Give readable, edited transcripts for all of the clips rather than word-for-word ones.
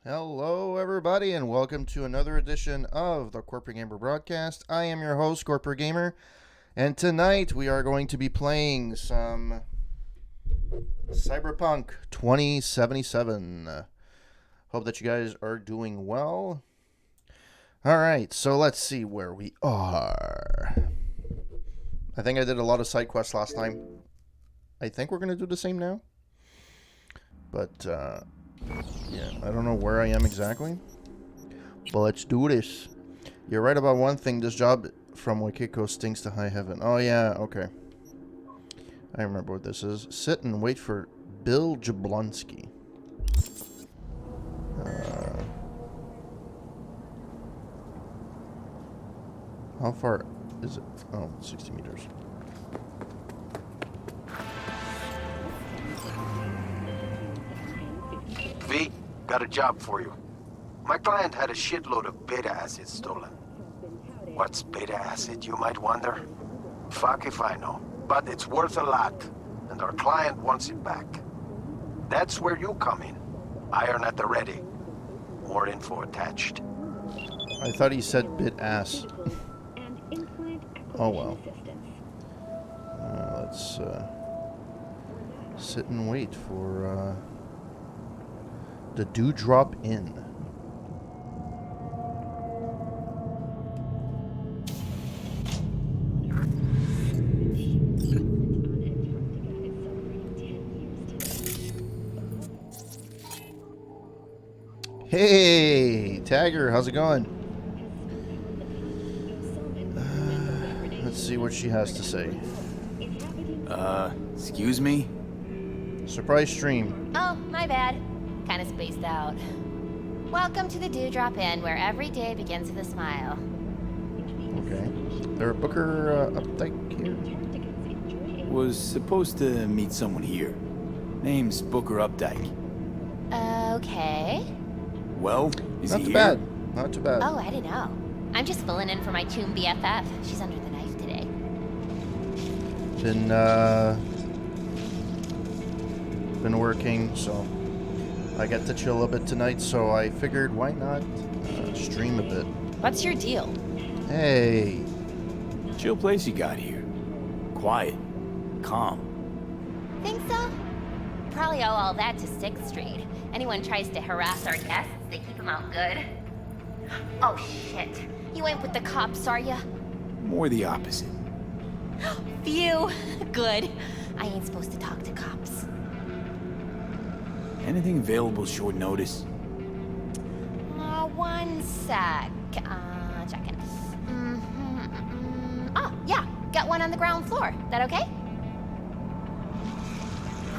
Hello, everybody, and welcome to another edition of the Corporate Gamer broadcast. I am your host, Corporate Gamer, and tonight we are going to be playing some Cyberpunk 2077. Hope that you guys are doing well. Alright, so let's see where we are. I think I did a lot of side quests last time. I think we're going to do the same now. But, yeah, I don't know where I am exactly. But let's do this. You're right about one thing. This job from Wakiko stinks to high heaven. Oh, yeah, okay. I remember what this is. Sit and wait for Bill Jablonski. How far is it? Oh, 60 meters. V, got a job for you. My client had a shitload of beta acid stolen. What's beta acid, you might wonder? Fuck if I know. But it's worth a lot, and our client wants it back. That's where you come in. Iron at the ready. More info attached. I thought he said bit ass. Oh, well. Let's sit and wait for the Dewdrop Inn. Hey, Tagger, how's it going? Let's see what she has to say. Excuse me? Surprise stream. Oh, my bad. Kinda spaced out. Welcome to the Dewdrop Inn, where every day begins with a smile. Okay. There a Booker Updike here? Was supposed to meet someone here. Name's Booker Updike. Okay. Well, is Not he too here? bad. Not too bad. Oh, I didn't know. I'm just filling in for my tomb BFF. She's under the knife today. Been working, so I get to chill a bit tonight, so I figured why not stream a bit. What's your deal? Hey, Chill place you got here. Quiet. Calm. Think so? Probably owe all that to 6th Street. Anyone tries to harass our guests, they keep them out good. Oh, shit. You ain't with the cops, are ya? More the opposite. Phew. Good. I ain't supposed to talk to cops. Anything available short notice? One sec. Checking. Oh, yeah. Got one on the ground floor. That okay?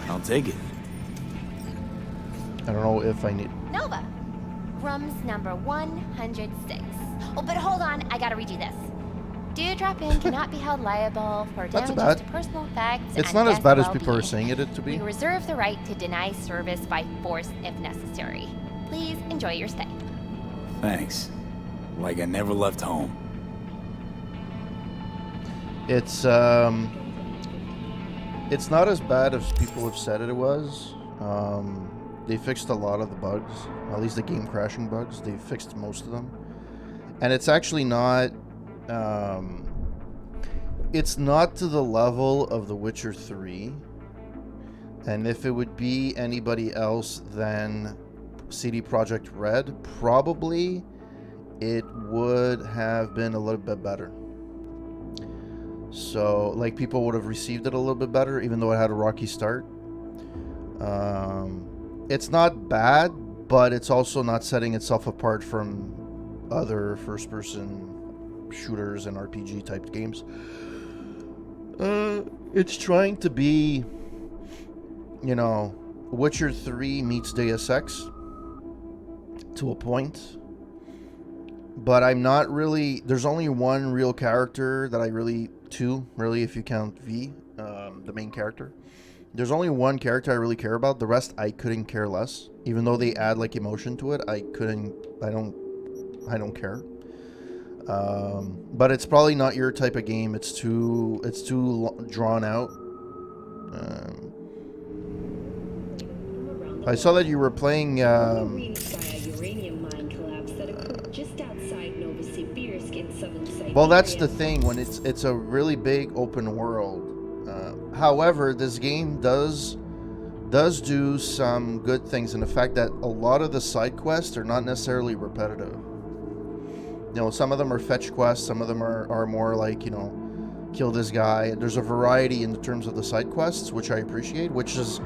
I'll take it. I don't know if I need... Nova. Room's number 106. Oh, but hold on. I gotta redo this. Dewdrop Inn cannot be held liable for Not too damages bad. to personal effects. It's and not as guest bad as people are well-being. saying it to We be. reserve the right to deny service by force if necessary. Please enjoy your stay. Thanks. Like I never left home. It's not as bad as people have said it was. They fixed a lot of the bugs, at least the game crashing bugs. They fixed most of them, and it's actually not. It's not to the level of The Witcher 3. And if it would be anybody else than CD Projekt Red, probably it would have been a little bit better. So, like, people would have received it a little bit better, even though it had a rocky start. It's not bad, but it's also not setting itself apart from other first-person shooters and RPG-type games. It's trying to be, you know, Witcher 3 meets Deus Ex to a point. But I'm not really... There's only one real character that I really... Two, really, if you count V, the main character. There's only one character I really care about. The rest, I couldn't care less. Even though they add, like, emotion to it, I don't care. But it's probably not your type of game. It's too drawn out. I saw that you were playing. Well, that's the thing when it's a really big open world. However, this game does do some good things in the fact that a lot of the side quests are not necessarily repetitive. You know, some of them are fetch quests, some of them are more like, you know, kill this guy. There's a variety in terms of the side quests, which I appreciate, which is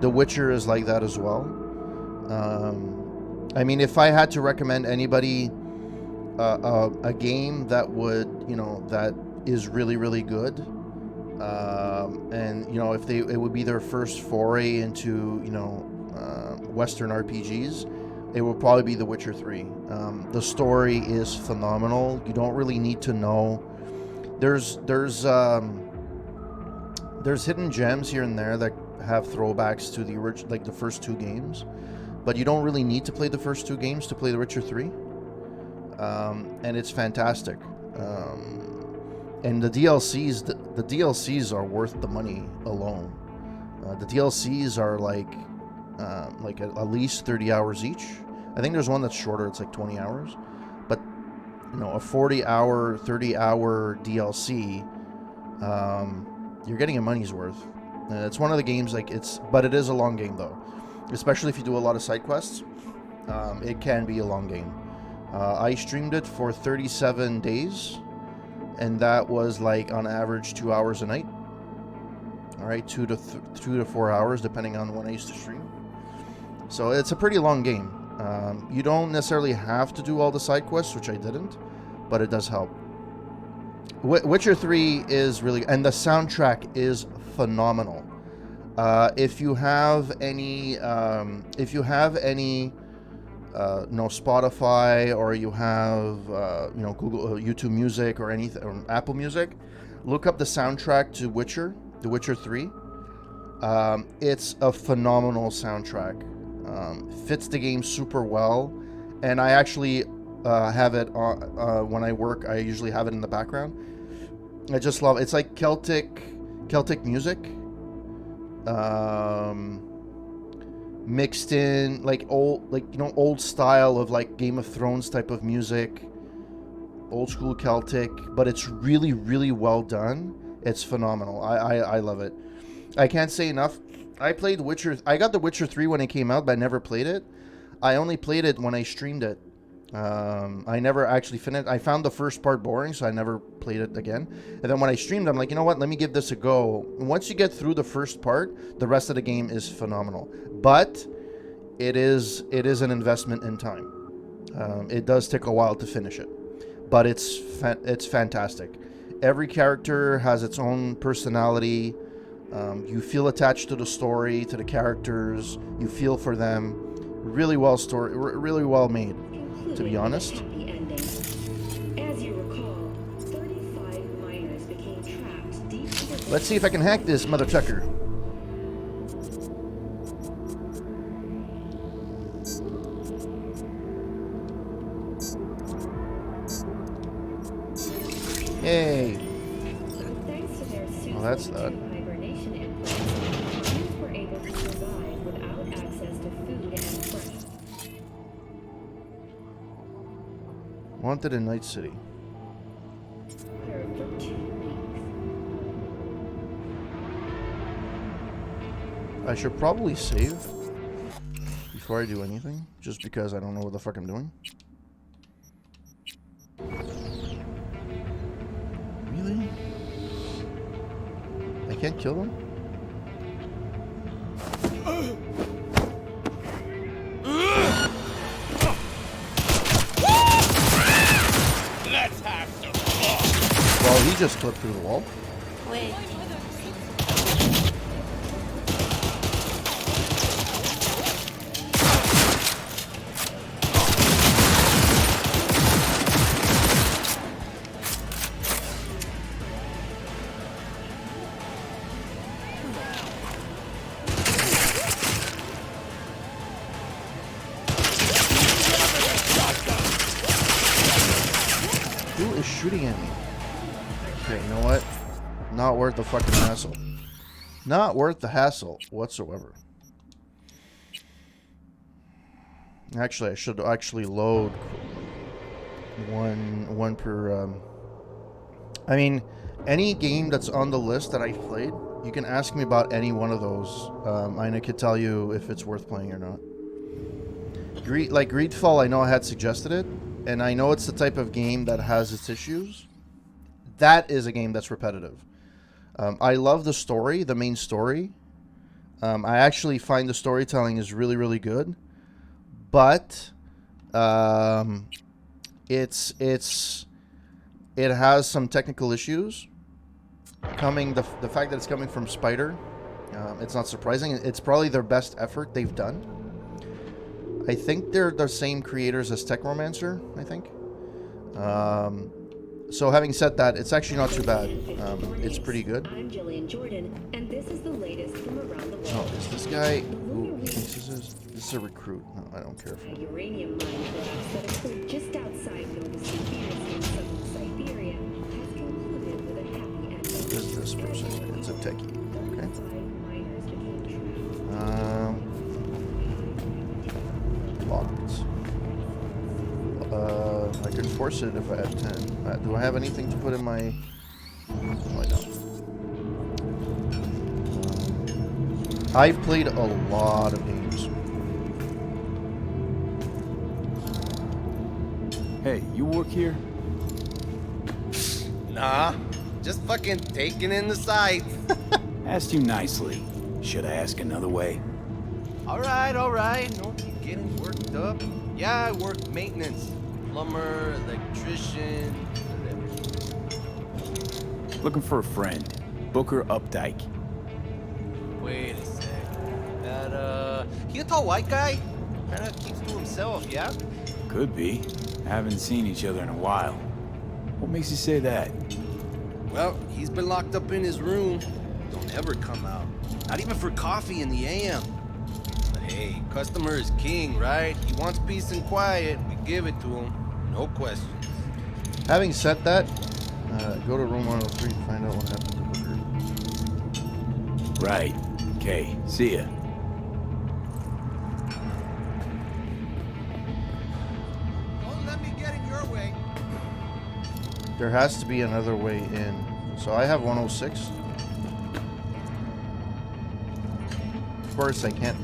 The Witcher is like that as well. I mean, if I had to recommend anybody a game that would, you know, that is really, really good, and, you know, if it would be their first foray into, you know, Western RPGs, it will probably be The Witcher 3. The story is phenomenal. You don't really need to know. There's hidden gems here and there that have throwbacks to the original, like the first two games, but you don't really need to play the first two games to play The Witcher 3. And it's fantastic. And the DLCs, the DLCs are worth the money alone. The DLCs are like at least 30 hours each. I think there's one that's shorter, it's like 20 hours. But, you know, a 40-hour, 30-hour DLC, you're getting your money's worth. It's one of the games, like, but it is a long game, though. Especially if you do a lot of side quests. It can be a long game. I streamed it for 37 days, and that was, like, on average 2 hours a night. All right, 2 to 4 hours, depending on when I used to stream. So it's a pretty long game. You don't necessarily have to do all the side quests, which I didn't, but it does help. Witcher 3 is really, and the soundtrack is phenomenal. If you have any, Spotify, or you have, Google, YouTube Music, or anything, or Apple Music, look up the soundtrack to The Witcher 3. It's a phenomenal soundtrack. Fits the game super well, and I actually have it on, when I work. I usually have it in the background. I just love it. It's like Celtic music, mixed in like old style of like Game of Thrones type of music, old school Celtic, but it's really, really well done. It's phenomenal. I love it. I can't say enough. I played Witcher. I got The Witcher 3 when it came out, but I never played it. I only played it when I streamed it. I never actually finished. I found the first part boring, so I never played it again. And then when I streamed, I'm like, you know what? Let me give this a go. And once you get through the first part, the rest of the game is phenomenal. But it is an investment in time. It does take a while to finish it, but it's fantastic. Every character has its own personality. You feel attached to the story, to the characters. You feel for them. Really well really well made, to be honest. As you recall, 35 miners became trapped deep. Let's see if I can hack this mother trucker. Yay. Thanks to their Well, that's that. hibernation implants, miners were able to survive without access to food and fresh. Wanted in Night City. Water for 2 weeks. I should probably save before I do anything, just because I don't know what the fuck I'm doing. Really? I can't kill them? Let's have some fun. Well, he just clipped through the wall. Wait. Who is shooting at me? Okay, you know what? Not worth the fucking hassle. Not worth the hassle whatsoever. Actually, I should actually load one per. I mean, any game that's on the list that I've played, you can ask me about any one of those, and I could tell you if it's worth playing or not. Like Greedfall, I know I had suggested it, and I know it's the type of game that has its issues. That is a game that's repetitive. I love the story, the main story. I actually find the storytelling is really, really good, but it has some technical issues. The fact that it's coming from Spider, it's not surprising. It's probably their best effort they've done. I think they're the same creators as Techromancer, I think. So having said that, it's actually not too bad. It's pretty good. I'm Jillian Jordan, and this is the latest from around the world. Oh, is this guy who he thinks this is? This is a recruit. No, I don't care for A him. uranium mine collapse that occurred just outside Novosibirsk in southern Siberia has concluded with a happy ending. What is this person? It's a techie. Okay. 5 miners became trapped. Locked. I could force it if I had 10. Do I have anything to put in my... No, I don't. I've played a lot of games. Hey, you work here? Nah, just fucking taking in the sights. Asked you nicely. Should I ask another way? All right, no keep getting worked up. Yeah, I work maintenance. Plumber, electrician, whatever. Looking for a friend. Booker Updike. Wait a sec. That, he a tall white guy? Kinda keeps to himself, yeah? Could be. Haven't seen each other in a while. What makes you say that? Well, he's been locked up in his room. Don't ever come out. Not even for coffee in the AM. But hey, customer is king, right? He wants peace and quiet. We give it to him. No questions. Having said that, go to room 103 to find out what happened to Booker. Right. Okay, see ya. Don't let me get in your way. There has to be another way in. So I have 106. Of course, I can't.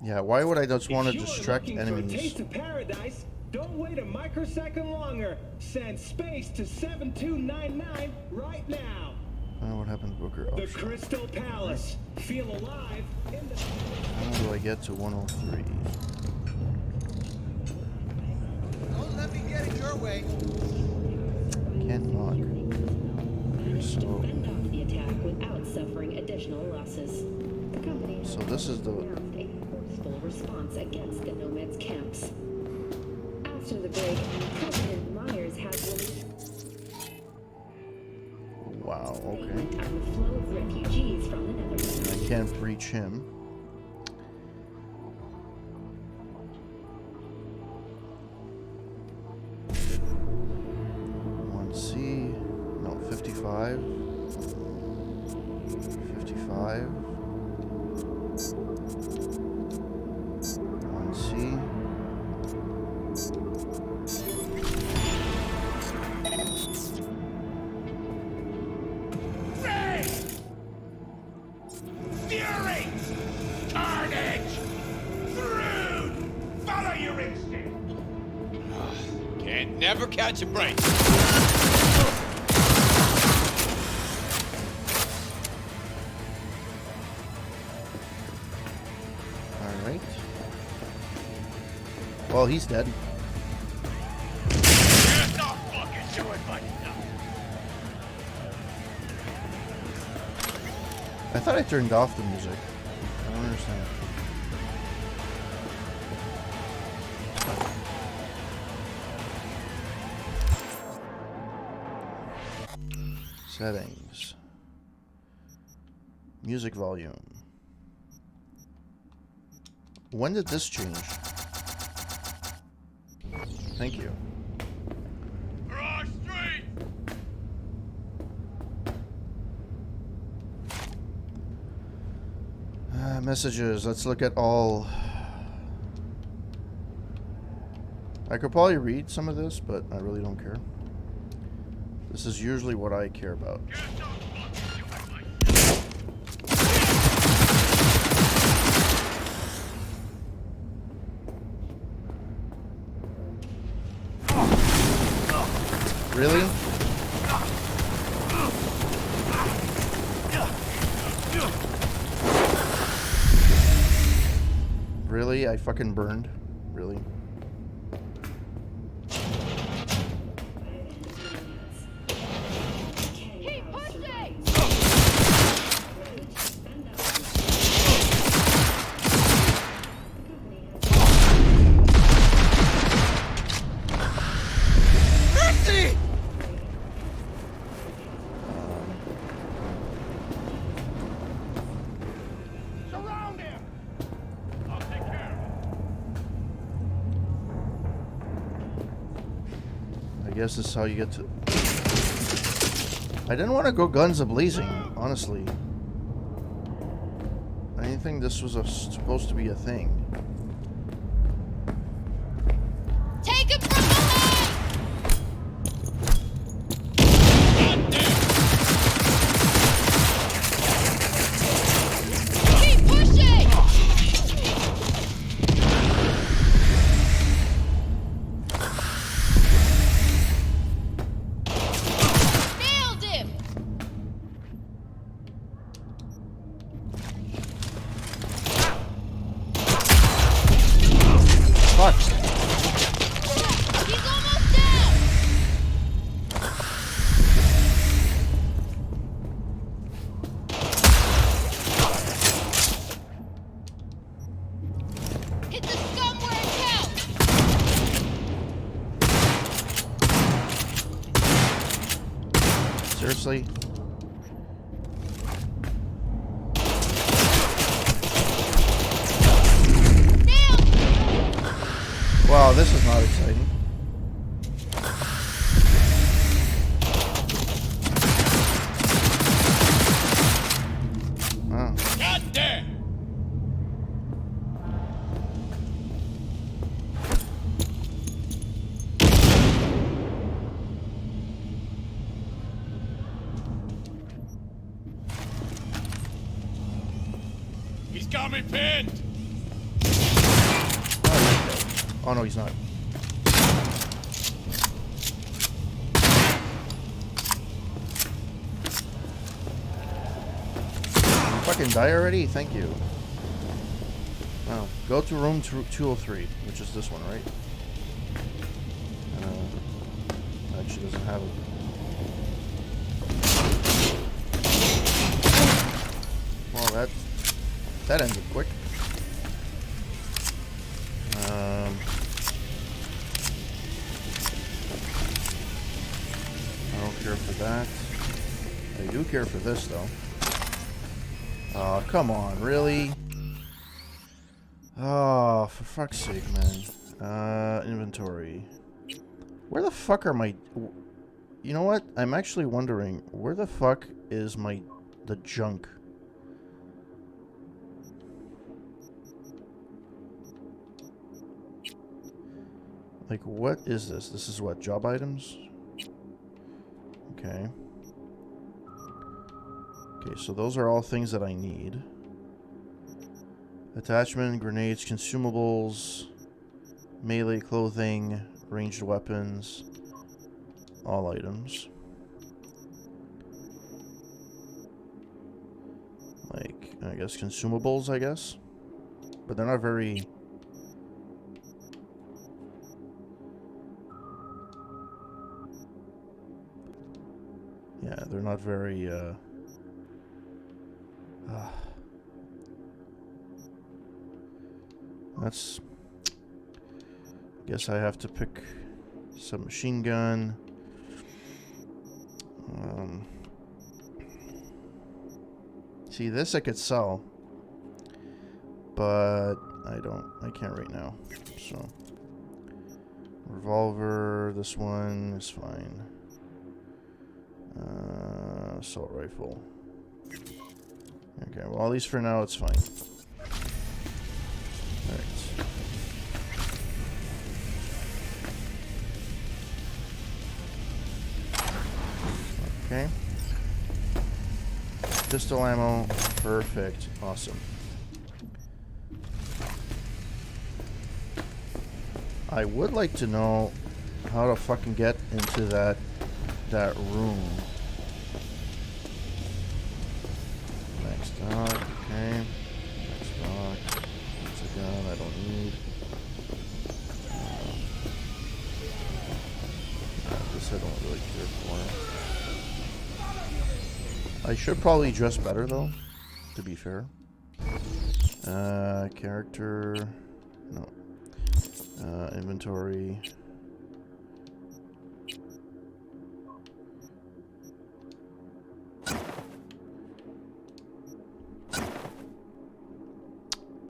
Yeah, why would I just want to distract enemies? Taste of paradise, don't wait a microsecond longer. Send space to 7299 right now. What happened to Booker? Oh, The shit. Crystal Palace. Feel alive in the... How do I get to 103? Don't let me get in your way. Can't knock. Managed to So, fend off the attack without suffering additional losses. The company has So this is the- announced a forceful response against the Nomads camps. After the break, President Myers has released wow, okay. statement on the flow of refugees from the Netherlands. I can't breach him. One C, no, 55. 55. One C. Fury! Carnage! Through! Follow your instinct! Can't never catch a break. Alright. Well, he's dead. You're not fucking doing much enough. I thought I turned off the music. I don't understand. Settings. Music volume. When did this change? Thank you. For our street! Messages. Let's look at all. I could probably read some of this, but I really don't care. This is usually what I care about. Really? Really? I fucking burned? Really? Keep pushing! Surround him! I'll take care of it. I guess this is how you get to... I didn't want to go guns a-blazing, honestly. I didn't think this was supposed to be a thing. Take him from behind! Keep pushing! Nailed him! Fuck! He's almost down! Hit the scum where it counts! Seriously? Nailed! Wow, this is not exciting. Wow. God damn! He's got me pinned! Oh no, he's not. Fucking die already? Thank you. Wow. Go to room 203, which is this one, right? Actually doesn't have it. Well, that ended quick. I don't care for that. I do care for this, though. Oh, come on, really? Oh, for fuck's sake, man. Inventory. Where the fuck are my... You know what? I'm actually wondering, where the fuck is the junk? Like, what is this? This is what? Job items? Okay. Okay, so those are all things that I need. Attachment, grenades, consumables, melee clothing, ranged weapons, all items. Like, I guess consumables, I guess. But they're not very... Yeah, they're not very, that's... Guess I have to pick some machine gun. See, this I could sell. But I can't right now. So Revolver, this one is fine. Assault rifle. Okay, well, at least for now, it's fine. Alright. Okay. Pistol ammo. Perfect. Awesome. I would like to know how to fucking get into that room. Next up, okay. Next box. It's a gun I don't need. This I don't really care for. I should probably dress better though, to be fair. Character, no. Inventory.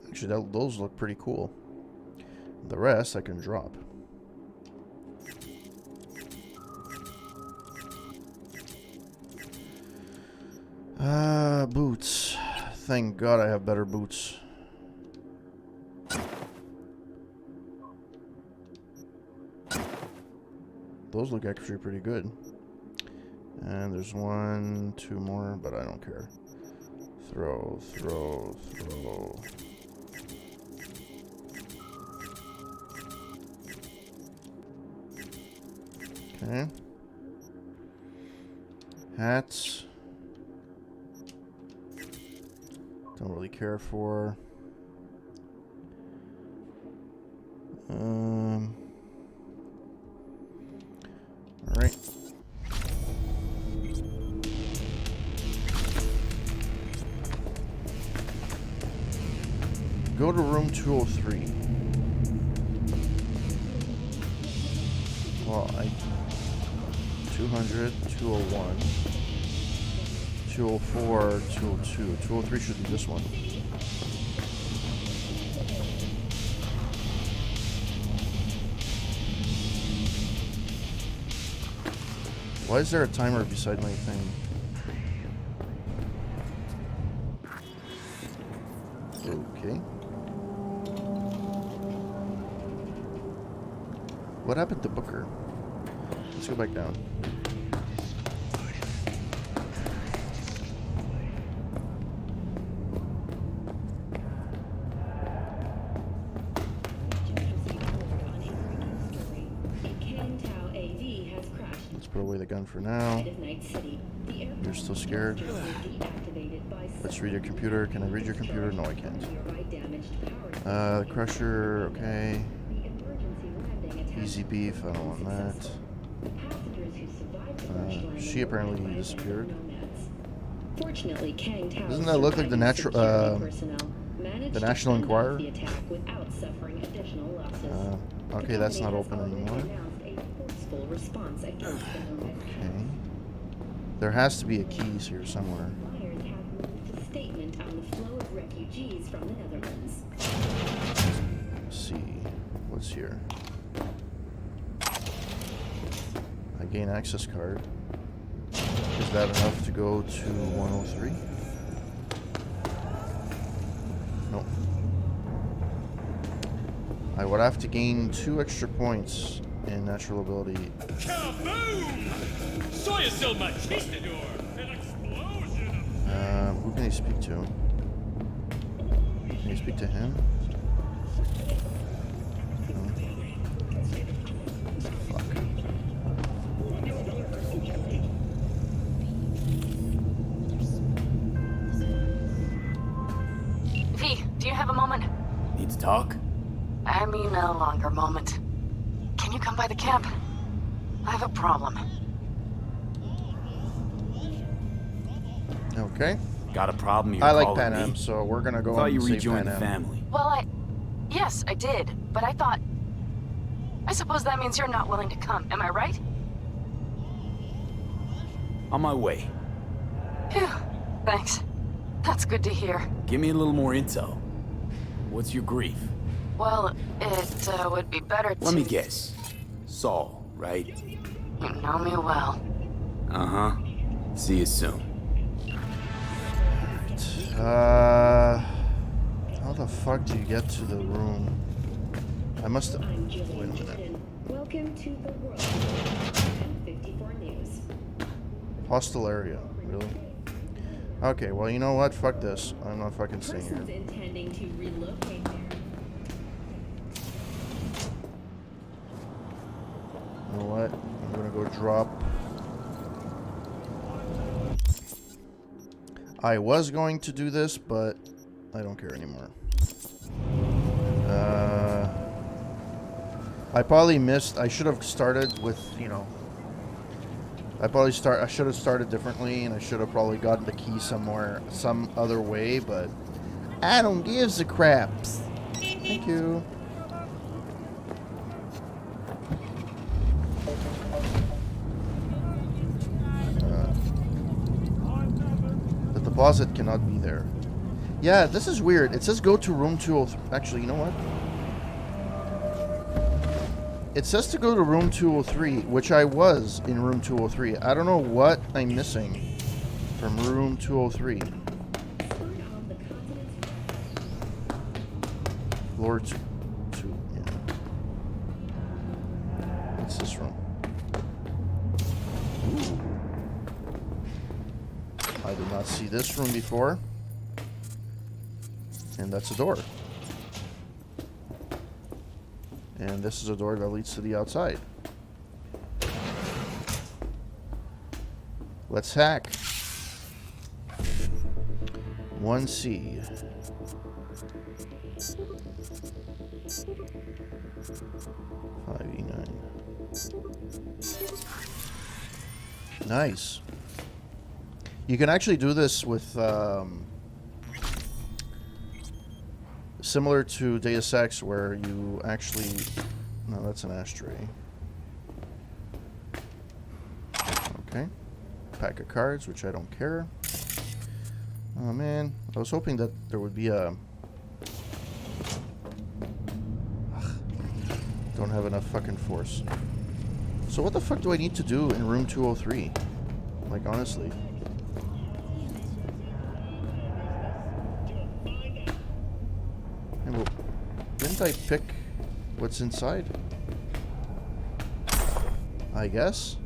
Actually, those look pretty cool. The rest I can drop. Boots. Thank God I have better boots. Those look actually pretty good. And there's 1, 2 more, but I don't care. Throw, throw, throw. Okay. Hats. Don't really care for. Alright. Go to room 203. Well, 200, 201, 204, 202. 203 should be this one. Why is there a timer beside my thing? Okay. What happened to Booker? Let's go back down. Let's put away the gun for now. You're still scared? Let's read your computer. Can I read your computer? No, I can't. Crusher, okay. Easy beef, I don't want that. She apparently disappeared. Doesn't that look like the National Enquirer? Okay, that's not open anymore. Okay. There has to be a keys here somewhere. Let's see. What's here? I gain access card. Is that enough to go to 103? Nope. I would have to gain 2 extra points in natural ability. Kaboom! Soy still machistador! An explosion! Who can I speak to? Can you speak to him? Need to talk? I mean a longer moment. Can you come by the camp? I have a problem. Okay. Got a problem? You're I like calling Pan Am, me? so we're gonna go Thought and you save rejoined Pan the Am. family. Well, yes, I did, but I thought... I suppose that means you're not willing to come, am I right? On my way. Phew, thanks. That's good to hear. Give me a little more intel. What's your grief? Well, it would be better to... Let me guess. Saul, right? You know me well. Uh-huh. See you soon. How the fuck do you get to the room? I must have... I'm Wait a Jillian minute. Shannon. Welcome to the world. 54 News. Hostile area. Really? Okay, well, you know what? Fuck this. I'm not fucking staying Persons here. intending to relocate there. You know what? I'm gonna go drop... I was going to do this, but I don't care anymore. I probably missed... I should have started with, you know... I should have started differently, and I should have probably gotten the key somewhere, some other way, but... I don't give a craps. Thank you. The deposit cannot be there. Yeah, this is weird. It says go to room 203. Actually, you know what? It says to go to room 203, which I was in room 203. I don't know what I'm missing from room 203. Floor 2. Yeah. What's this room? Ooh. I did not see this room before. And that's a door. And this is a door that leads to the outside. Let's hack. 1C. $5.89. Nice. You can actually do this with similar to Deus Ex, where you actually... No, that's an ashtray. Okay. Pack of cards, which I don't care. Oh, man. I was hoping that there would be a... Ugh. Don't have enough fucking force. So what the fuck do I need to do in room 203? Like, honestly. Well, didn't I pick what's inside? I guess.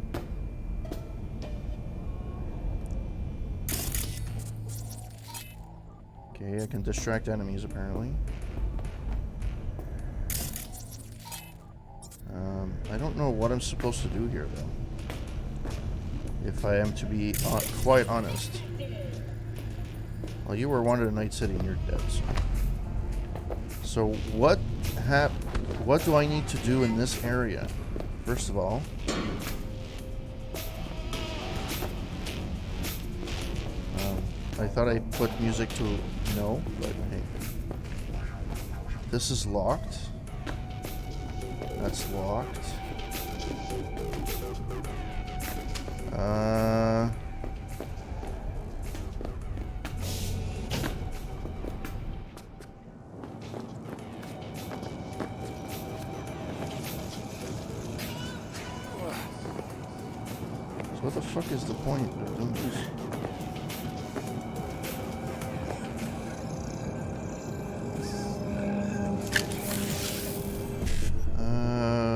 Okay, I can distract enemies apparently. I don't know what I'm supposed to do here though. If I am to be quite honest. Well, you were wanted in Night City and you're dead. So what do I need to do in this area? First of all, I thought I put music to no, but hey. This is locked. That's locked. So what the fuck is the point of doing this?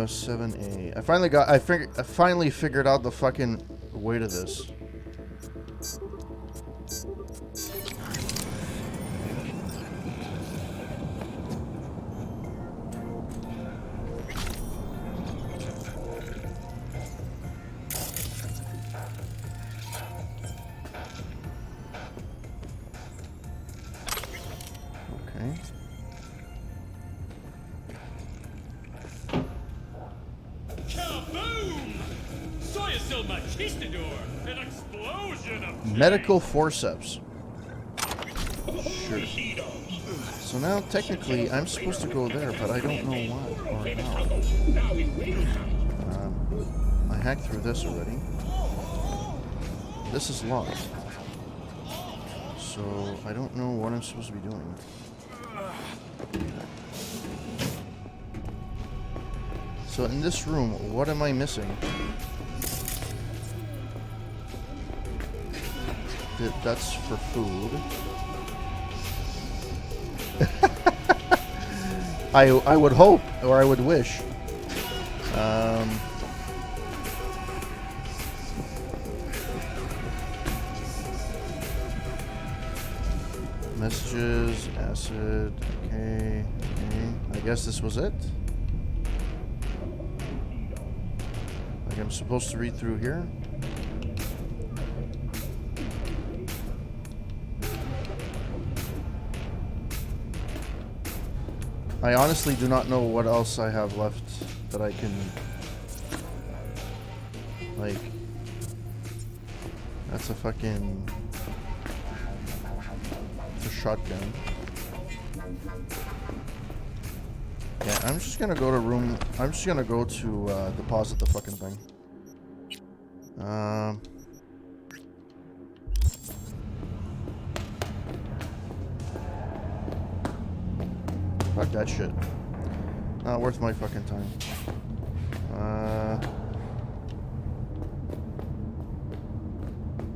7A. I finally figured out the fucking way to this. Okay. An explosion of Medical forceps. Sure. So now technically I'm supposed to go there, but I don't know what or how. I hacked through this already. This is locked. So I don't know what I'm supposed to be doing. So in this room, what am I missing? That's for food. I would hope, or I would wish. Messages, acid, okay. I guess this was it. Like I'm supposed to read through here. I honestly do not know what else I have left that I can, like, that's a fucking, it's a shotgun. Yeah, I'm just gonna go to room, I'm just gonna go to, deposit the fucking thing. Fuck that shit. Not worth my fucking time.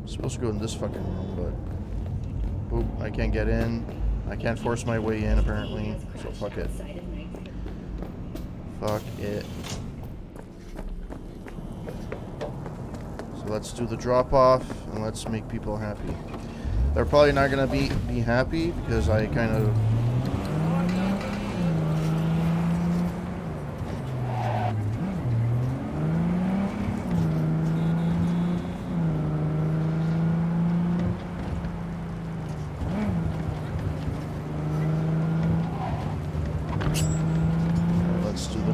Supposed to go in this fucking room, but oop, I can't get in. I can't force my way in apparently. So fuck it. Fuck it. So let's do the drop off and let's make people happy. They're probably not gonna be happy because I kind of.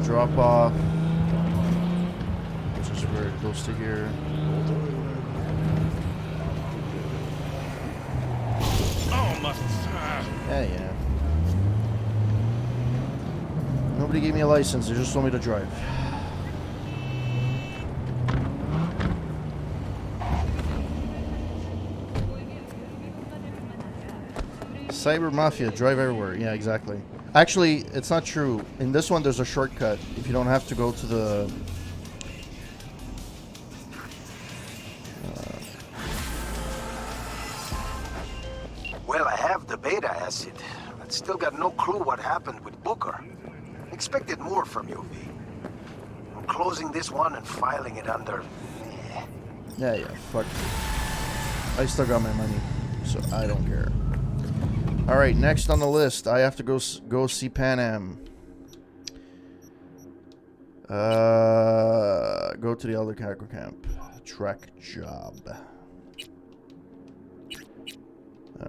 Drop off, which is very close to here. Almost. Yeah. Nobody gave me a license, they just told me to drive. Cyber Mafia, drive everywhere. Yeah, exactly. Actually, it's not true. In this one, there's a shortcut. If you don't have to go to the... Well, I have the beta acid, but still got no clue what happened with Booker. Expected more from you, V. I'm closing this one and filing it under... Yeah, fuck. I still got my money, so I don't care. Alright, next on the list, I have to go see Pan Am. Go to the Elder Cargo Camp. Track job.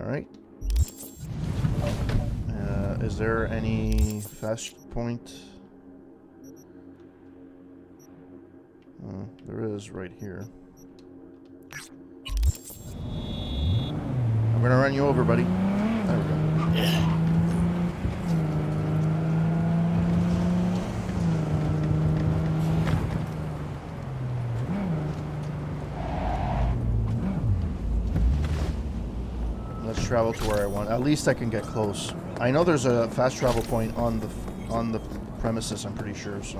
Alright. Is there any fast point? There is right here. I'm gonna run you over, buddy. There we go. Let's travel to where I want. At least I can get close. I know there's a fast travel point on the premises, I'm pretty sure, so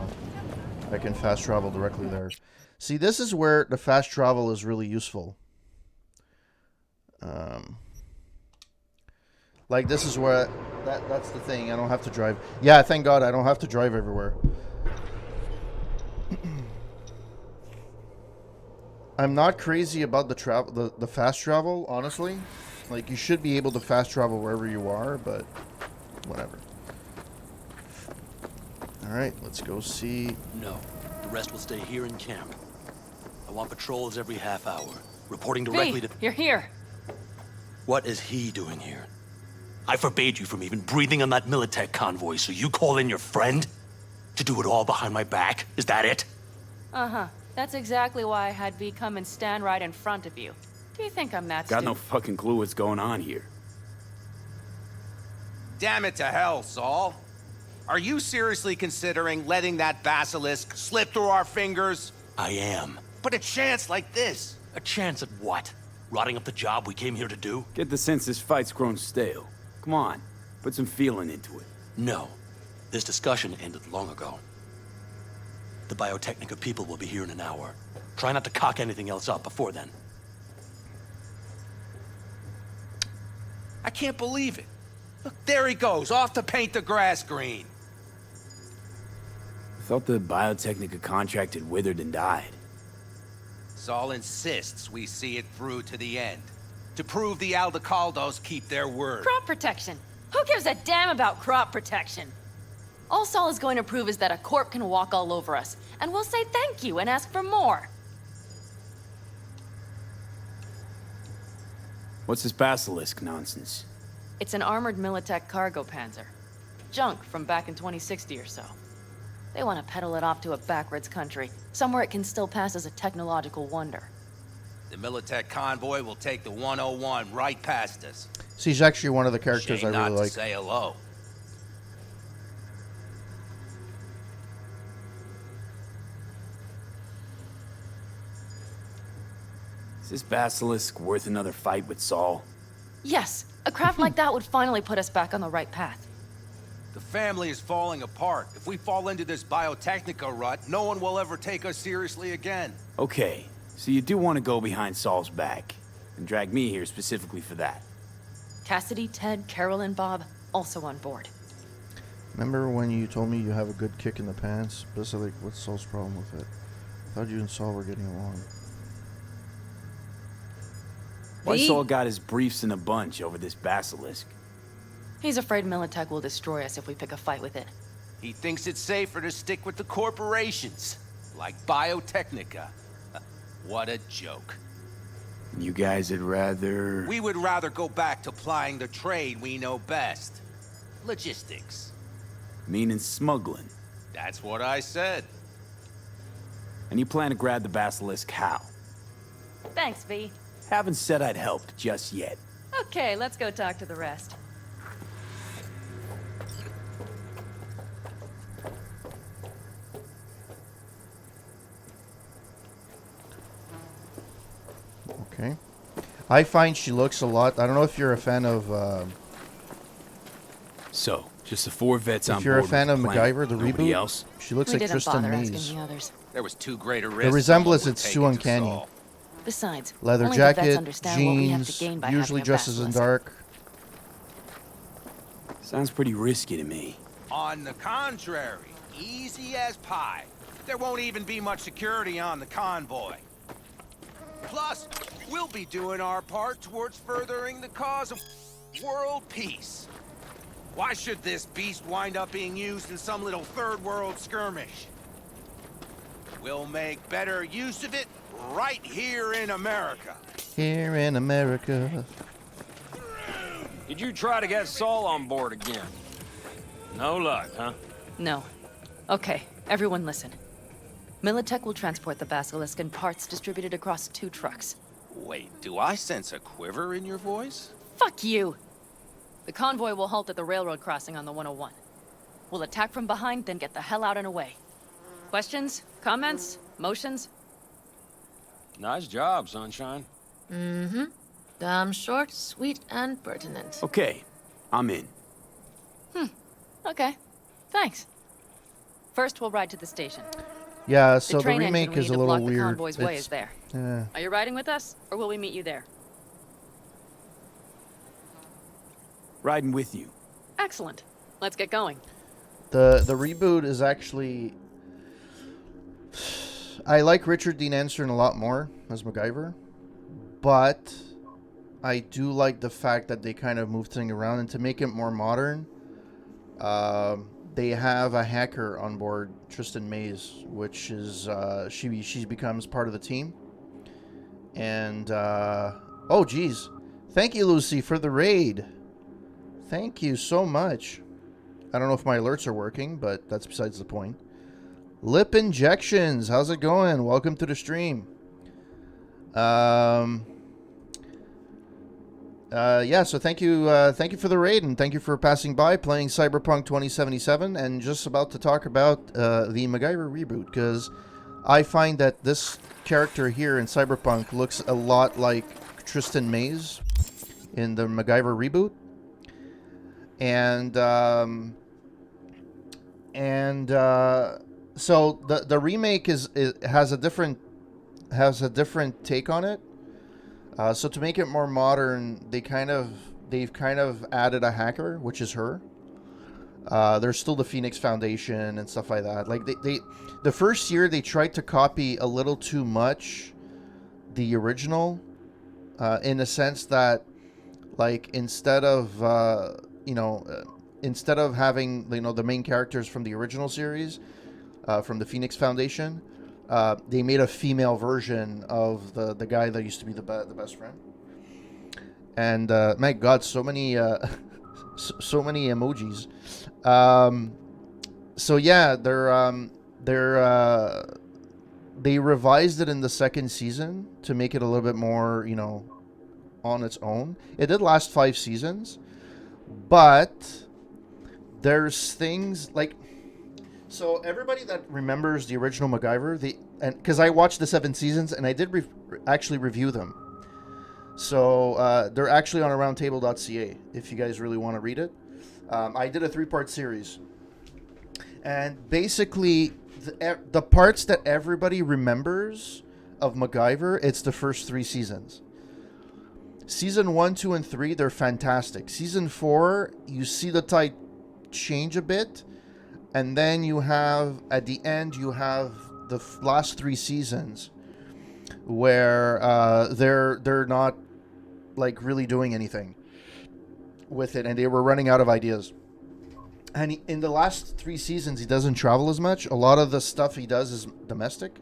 I can fast travel directly there. See, this is where the fast travel is really useful. Like, this is where... That's the thing. I don't have to drive. Yeah, thank God I don't have to drive everywhere. I'm not crazy about the fast travel, honestly. Like, you should be able to fast travel wherever you are, but... whatever. Alright, let's go see... No. The rest will stay here in camp. I want patrols every half hour. Reporting directly to... You're here. What is he doing here? I forbade you from even breathing on that Militech convoy, so you call in your friend? To do it all behind my back? Is that it? Uh-huh. That's exactly why I had V come and stand right in front of you. Do you think I'm that Got stupid? no fucking clue what's going on here. Damn it to hell, Saul. Are you seriously considering letting that basilisk slip through our fingers? I am. But a chance like this. A chance at what? Rotting up the job we came here to do? Get the sense this fight's grown stale. Come on, put some feeling into it. No. This discussion ended long ago. The Biotechnica people will be here in an hour. Try not to cock anything else up before then. I can't believe it. Look, there he goes, off to paint the grass green. I thought the Biotechnica contract had withered and died. Saul insists we see it through to the end. To prove the Aldecaldos keep their word. Crop protection. Who gives a damn about crop protection? All Saul is going to prove is that a corp can walk all over us, and we'll say thank you and ask for more. What's this basilisk nonsense? It's an armored Militech cargo panzer. Junk from back in 2060 or so. They want to peddle it off to a backwards country, somewhere it can still pass as a technological wonder. The Militech convoy will take the 101 right past us. See, he's actually one of the characters Shame I not really to like. say hello. Is this basilisk worth another fight with Saul? Yes, a craft like that would finally put us back on the right path. The family is falling apart. If we fall into this Biotechnica rut, no one will ever take us seriously again. Okay, so you do want to go behind Saul's back, and drag me here specifically for that. Cassidy, Ted, Carol, and Bob, also on board. Remember when you told me you have a good kick in the pants? Basically, like, what's Saul's problem with it? I thought you and Saul were getting along. Why Saul got his briefs in a bunch over this basilisk? He's afraid Militech will destroy us if we pick a fight with it. He thinks it's safer to stick with the corporations, like Biotechnica. What a joke. You guys would rather... We would rather go back to plying the trade we know best. Logistics. Meaning smuggling. That's what I said. And you plan to grab the basilisk how? Thanks, V. Haven't said I'd helped just yet. Okay, let's go talk to the rest. Okay. I find she looks a lot... I don't know if you're a fan of... So, just the 4 vets on board. If you're a fan of with the plan. MacGyver, the Nobody reboot, else? she looks We like didn't Tristan bother Mays. asking the others. There was too great a risk. The resemblance, someone would it's take too to uncanny. Saul. Besides, Leather only the vets jacket, understand what we have to jeans, gain by usually having a dresses in basilisk. dark. Sounds pretty risky to me. On the contrary, easy as pie. There won't even be much security on the convoy. Plus, we'll be doing our part towards furthering the cause of world peace. Why should this beast wind up being used in some little third world skirmish? We'll make better use of it right here in America. Here in America. Did you try to get Saul on board again? No luck, huh? No. Okay, everyone listen. Militech will transport the basilisk in parts distributed across 2 trucks. Wait, do I sense a quiver in your voice? Fuck you! The convoy will halt at the railroad crossing on the 101. We'll attack from behind, then get the hell out and away. Questions? Comments? Motions? Nice job, Sunshine. Mm-hmm. Damn short, sweet, and pertinent. Okay, I'm in. Okay. Thanks. First, we'll ride to the station. Yeah, so the train engine remake we is need a to little block the weird. convoy's way is there. Are you riding with us, or will we meet you there? Riding with you. Excellent. Let's get going. The reboot is actually... I like Richard Dean Anderson a lot more as MacGyver, but I do like the fact that they kind of moved things around, and to make it more modern, they have a hacker on board, Tristan Mays, which is she becomes part of the team. And oh geez, thank you, Lucy, for the raid. Thank you so much. I don't know if my alerts are working, but that's besides the point. Lip Injections, how's it going? Welcome to the stream. Yeah, so thank you for the raid, and thank you for passing by, playing Cyberpunk 2077, and just about to talk about the MacGyver reboot, because I find that this character here in Cyberpunk looks a lot like Tristan Mays in the MacGyver reboot, and So the remake has a different take on it. So to make it more modern, they've kind of added a hacker, which is her. There's still the Phoenix Foundation and stuff like that. Like the first year they tried to copy a little too much the original, in a sense that, like, instead of having the main characters from the original series, from the Phoenix Foundation, they made a female version of the guy that used to be the best friend. And my God, so many so many emojis. So yeah, they revised it in the second season to make it a little bit more, on its own. It did last 5 seasons, but there's things like, so everybody that remembers the original MacGyver, because I watched the 7 seasons and I did actually review them. So they're actually on roundtable.ca if you guys really want to read it. I did a 3-part series. And basically, the parts that everybody remembers of MacGyver, it's the first 3 seasons. Season 1, 2, and 3, they're fantastic. Season 4, you see the tide change a bit. And then you have, at the end, you have the last 3 seasons where they're not, like, really doing anything with it, and they were running out of ideas. And in the last 3 seasons, he doesn't travel as much. A lot of the stuff he does is domestic.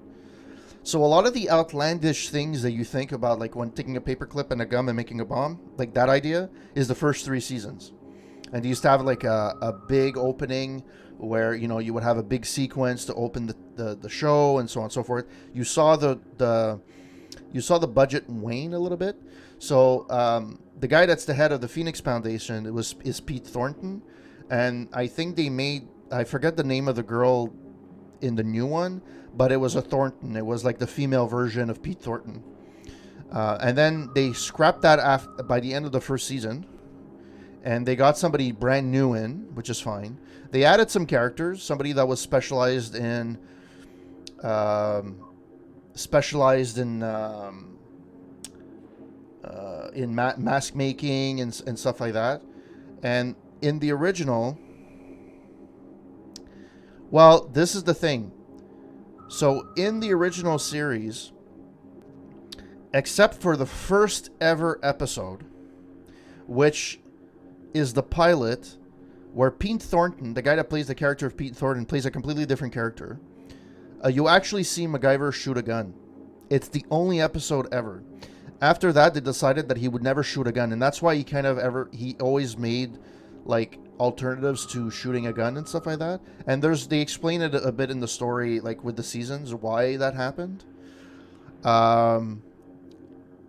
So a lot of the outlandish things that you think about, like when taking a paperclip and a gum and making a bomb, like that idea, is the first 3 seasons. And he used to have like a big opening where, you would have a big sequence to open the show and so on and so forth. You saw the budget wane a little bit. So the guy that's the head of the Phoenix Foundation is Pete Thornton. And I think I forget the name of the girl in the new one, but it was a Thornton. It was like the female version of Pete Thornton. And then they scrapped that by the end of the first season. And they got somebody brand new in, which is fine. They added some characters, somebody that was specialized in mask making and stuff like that. And in the original, well, this is the thing. So in the original series, except for the first ever episode, which is the pilot, where Pete Thornton, the guy that plays the character of Pete Thornton, plays a completely different character, you actually see MacGyver shoot a gun. It's the only episode ever. After that, they decided that he would never shoot a gun, and that's why he always made like alternatives to shooting a gun and stuff like that. And they explain it a bit in the story, like with the seasons, why that happened. And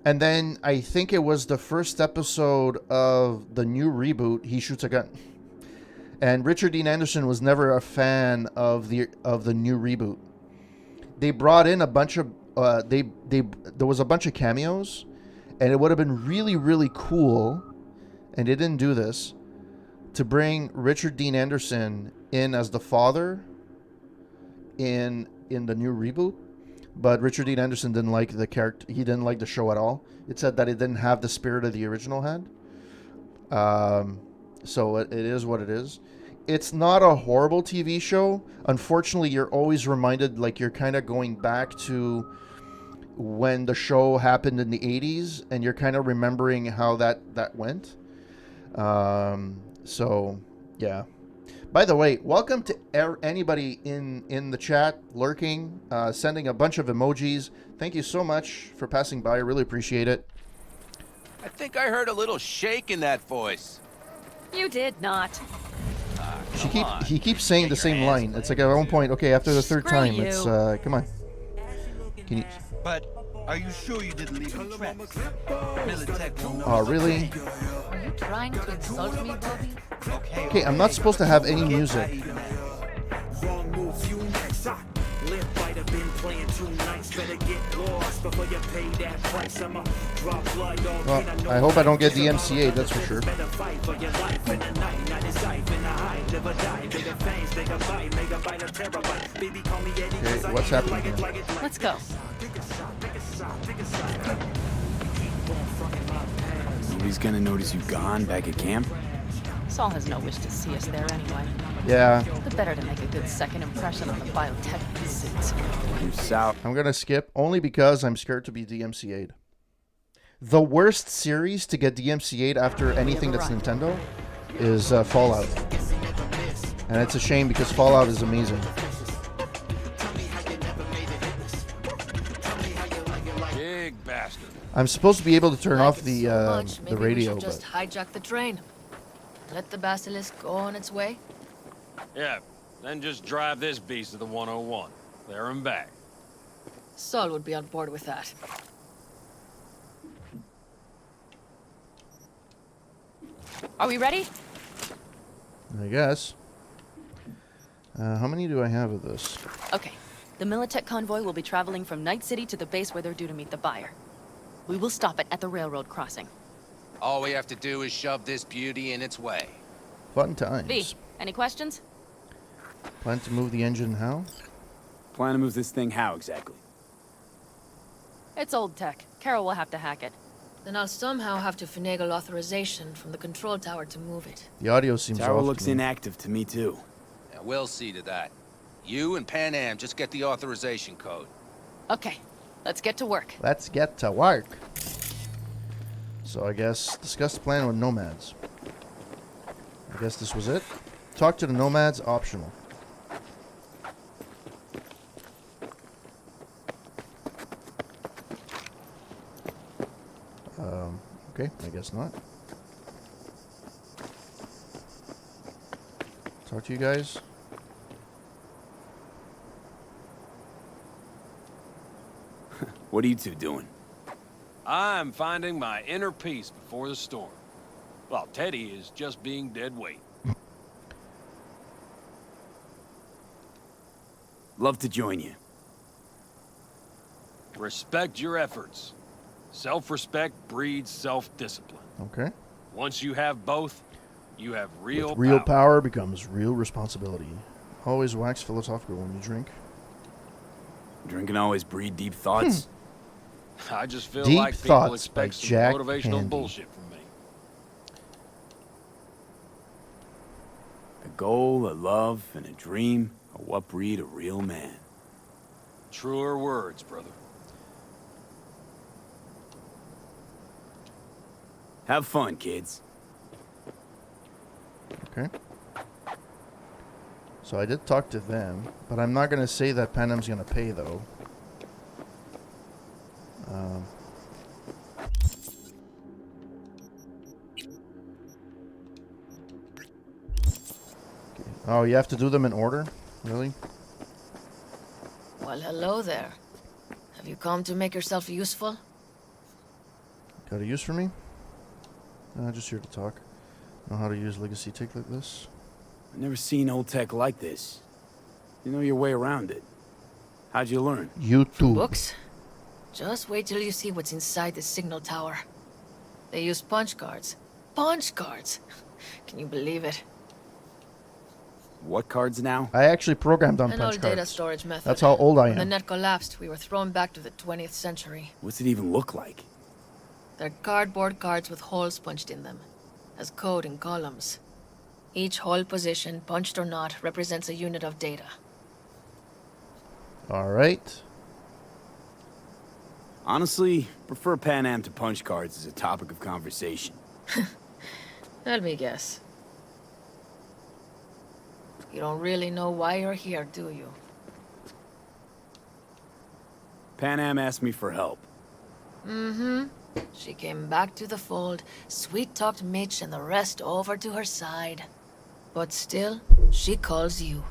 then I think it was the first episode of the new reboot, he shoots a gun. And Richard Dean Anderson was never a fan of the new reboot. They brought in a bunch of there was a bunch of cameos, and it would have been really, really cool, and they didn't do this, to bring Richard Dean Anderson in as the father in the new reboot. But Richard Dean Anderson didn't like the character. He didn't like the show at all. It said that it didn't have the spirit of the original had. So it is what it is. It's not a horrible TV show. Unfortunately, you're always reminded, like, you're kind of going back to when the show happened in the 80s, and you're kind of remembering how that went. So, yeah. By the way, welcome to anybody in the chat, lurking, sending a bunch of emojis. Thank you so much for passing by. I really appreciate it. I think I heard a little shake in that voice. You did not. He keeps saying the same line. It's like at one point, okay, after the third time, you. it's come on. Can you? But are you sure you didn't leave any tracks? Oh, really? Are you trying to insult me, Bobby? Okay, I'm not supposed to have any music. Well, I hope I don't get DMCA, that's for sure. Okay, what's happening here? Let's go. Nobody's gonna notice you gone back at camp? Saul has no wish to see us there anyway. Yeah. The better to make a good second impression on the biotech suits. You're south. I'm gonna skip only because I'm scared to be DMCA'd. The worst series to get DMCA'd after anything that's Nintendo is Fallout. And it's a shame because Fallout is amazing. Big bastard. I'm supposed to be able to turn off the Maybe radio, we should just but hijack the train. Let the basilisk go on its way. Yeah, then just drive this beast to the 101. There and back. Saul would be on board with that. Are we ready? I guess. How many do I have of this? Okay. The Militech convoy will be traveling from Night City to the base where they're due to meet the buyer. We will stop it at the railroad crossing. All we have to do is shove this beauty in its way. Fun times. V, any questions? Plan to move the engine how? Plan to move this thing how exactly? It's old tech. Carol will have to hack it. Then I'll somehow have to finagle authorization from the control tower to move it. The audio seems Tower off looks to me. inactive to me too. Yeah, we'll see to that. You and Pan Am just get the authorization code. Okay, let's get to work. Let's get to work. So I guess discuss the plan with nomads. I guess this was it. Talk to the nomads, optional. Okay, I guess not. Talk to you guys. What are you two doing? I'm finding my inner peace before the storm. While Teddy is just being dead weight. Love to join you. Respect your efforts. Self-respect breeds self-discipline. Okay. Once you have both, you have real With real power. power becomes real responsibility. Always wax philosophical when you drink. Drinking always breed deep thoughts. I just feel Deep like people Thoughts by expect some Jack motivational Handy. bullshit from me. A goal, a love, and a dream are what breed a real man. Truer words, brother. Have fun, kids. Okay. So I did talk to them, but I'm not going to say that Panem's going to pay, though. Okay. Oh, you have to do them in order? Really? Well, hello there. Have you come to make yourself useful? Got a use for me? Just here to talk. Know how to use legacy tech like this? I've never seen old tech like this. You know your way around it. How'd you learn? YouTube. Books? Just wait till you see what's inside the signal tower. They use punch cards. Punch cards! Can you believe it? What cards now? I actually programmed on An punch old data cards. storage method. That's how old I When the am. net collapsed, we were thrown back to the 20th century. What's it even look like? They're cardboard cards with holes punched in them, as code in columns. Each hole position, punched or not, represents a unit of data. Alright. Honestly, prefer Pan Am to punch cards as a topic of conversation. Let me guess. You don't really know why you're here, do you? Pan Am asked me for help. Mm-hmm. She came back to the fold, sweet-talked Mitch and the rest over to her side. But still, she calls you.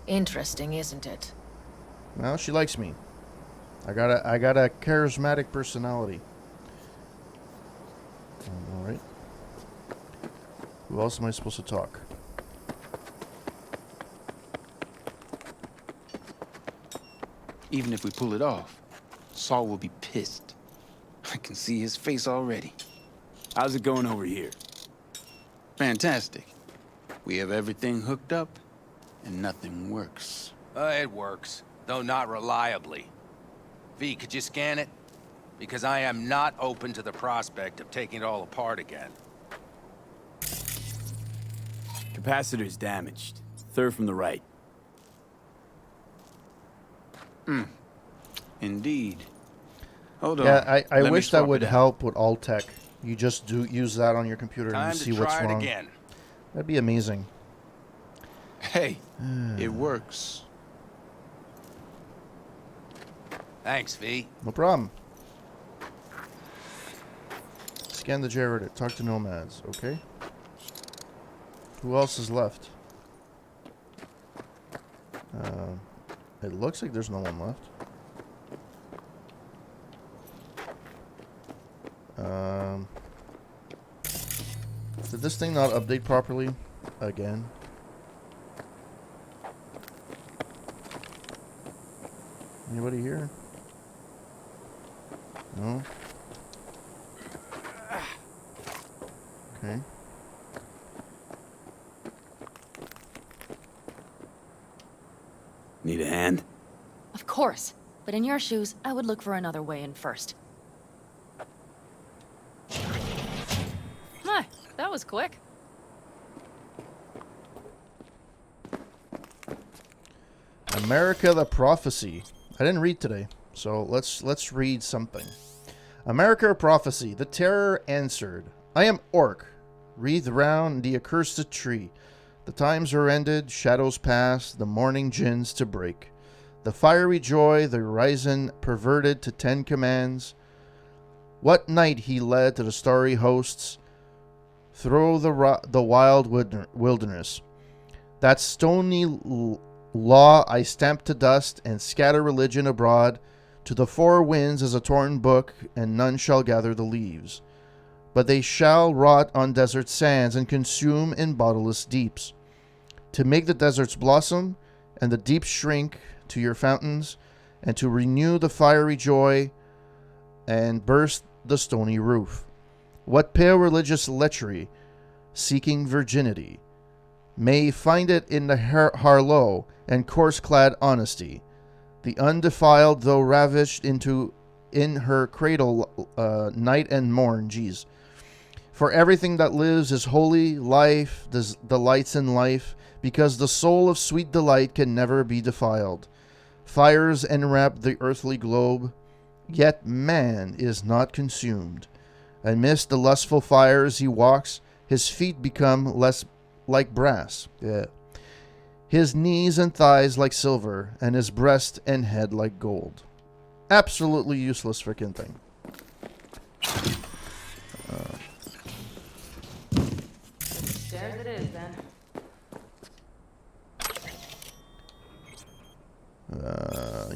Interesting, isn't it? Well, she likes me. I got a charismatic personality. Alright. Who else am I supposed to talk? Even if we pull it off, Saul will be pissed. I can see his face already. How's it going over here? Fantastic. We have everything hooked up, and nothing works. It works, though not reliably. V, could you scan it? Because I am not open to the prospect of taking it all apart again. Capacitor's damaged. Third from the right. Indeed. Hold on. Yeah, I Let me wish that swap would it out. help with alt tech. You just use that on your computer and Time you to see what's try it wrong. again. That'd be amazing. Hey, it works. Thanks, V. No problem. Scan the generator. Talk to nomads. Okay. Who else is left? It looks like there's no one left. Did this thing not update properly? Again. Anybody here? No? Okay. Need a hand? Of course. But in your shoes, I would look for another way in first. Hi, that was quick. America the Prophecy. I didn't read today, so let's read something. America a Prophecy. The terror answered. I am Orc. Wreathed round the accursed tree. The times are ended, shadows pass, the morning gins to break. The fiery joy, the horizon perverted to 10 commands. What night he led to the starry hosts through the wild wilderness. That stony law I stamp to dust and scatter religion abroad. To the four winds as a torn book, and none shall gather the leaves. But they shall rot on desert sands and consume in bottomless deeps. To make the deserts blossom and the deeps shrink to your fountains, and to renew the fiery joy and burst the stony roof. What pale religious lechery, seeking virginity, may find it in the harlow and coarse-clad honesty, the undefiled though ravished in her cradle night and morn. Geez. For everything that lives is holy, life delights in life, because the soul of sweet delight can never be defiled. Fires enwrap the earthly globe, yet man is not consumed. Amidst the lustful fires he walks, his feet become less like brass. Yeah. His knees and thighs like silver, and his breast and head like gold. Absolutely useless freaking thing. Stairs it is, then.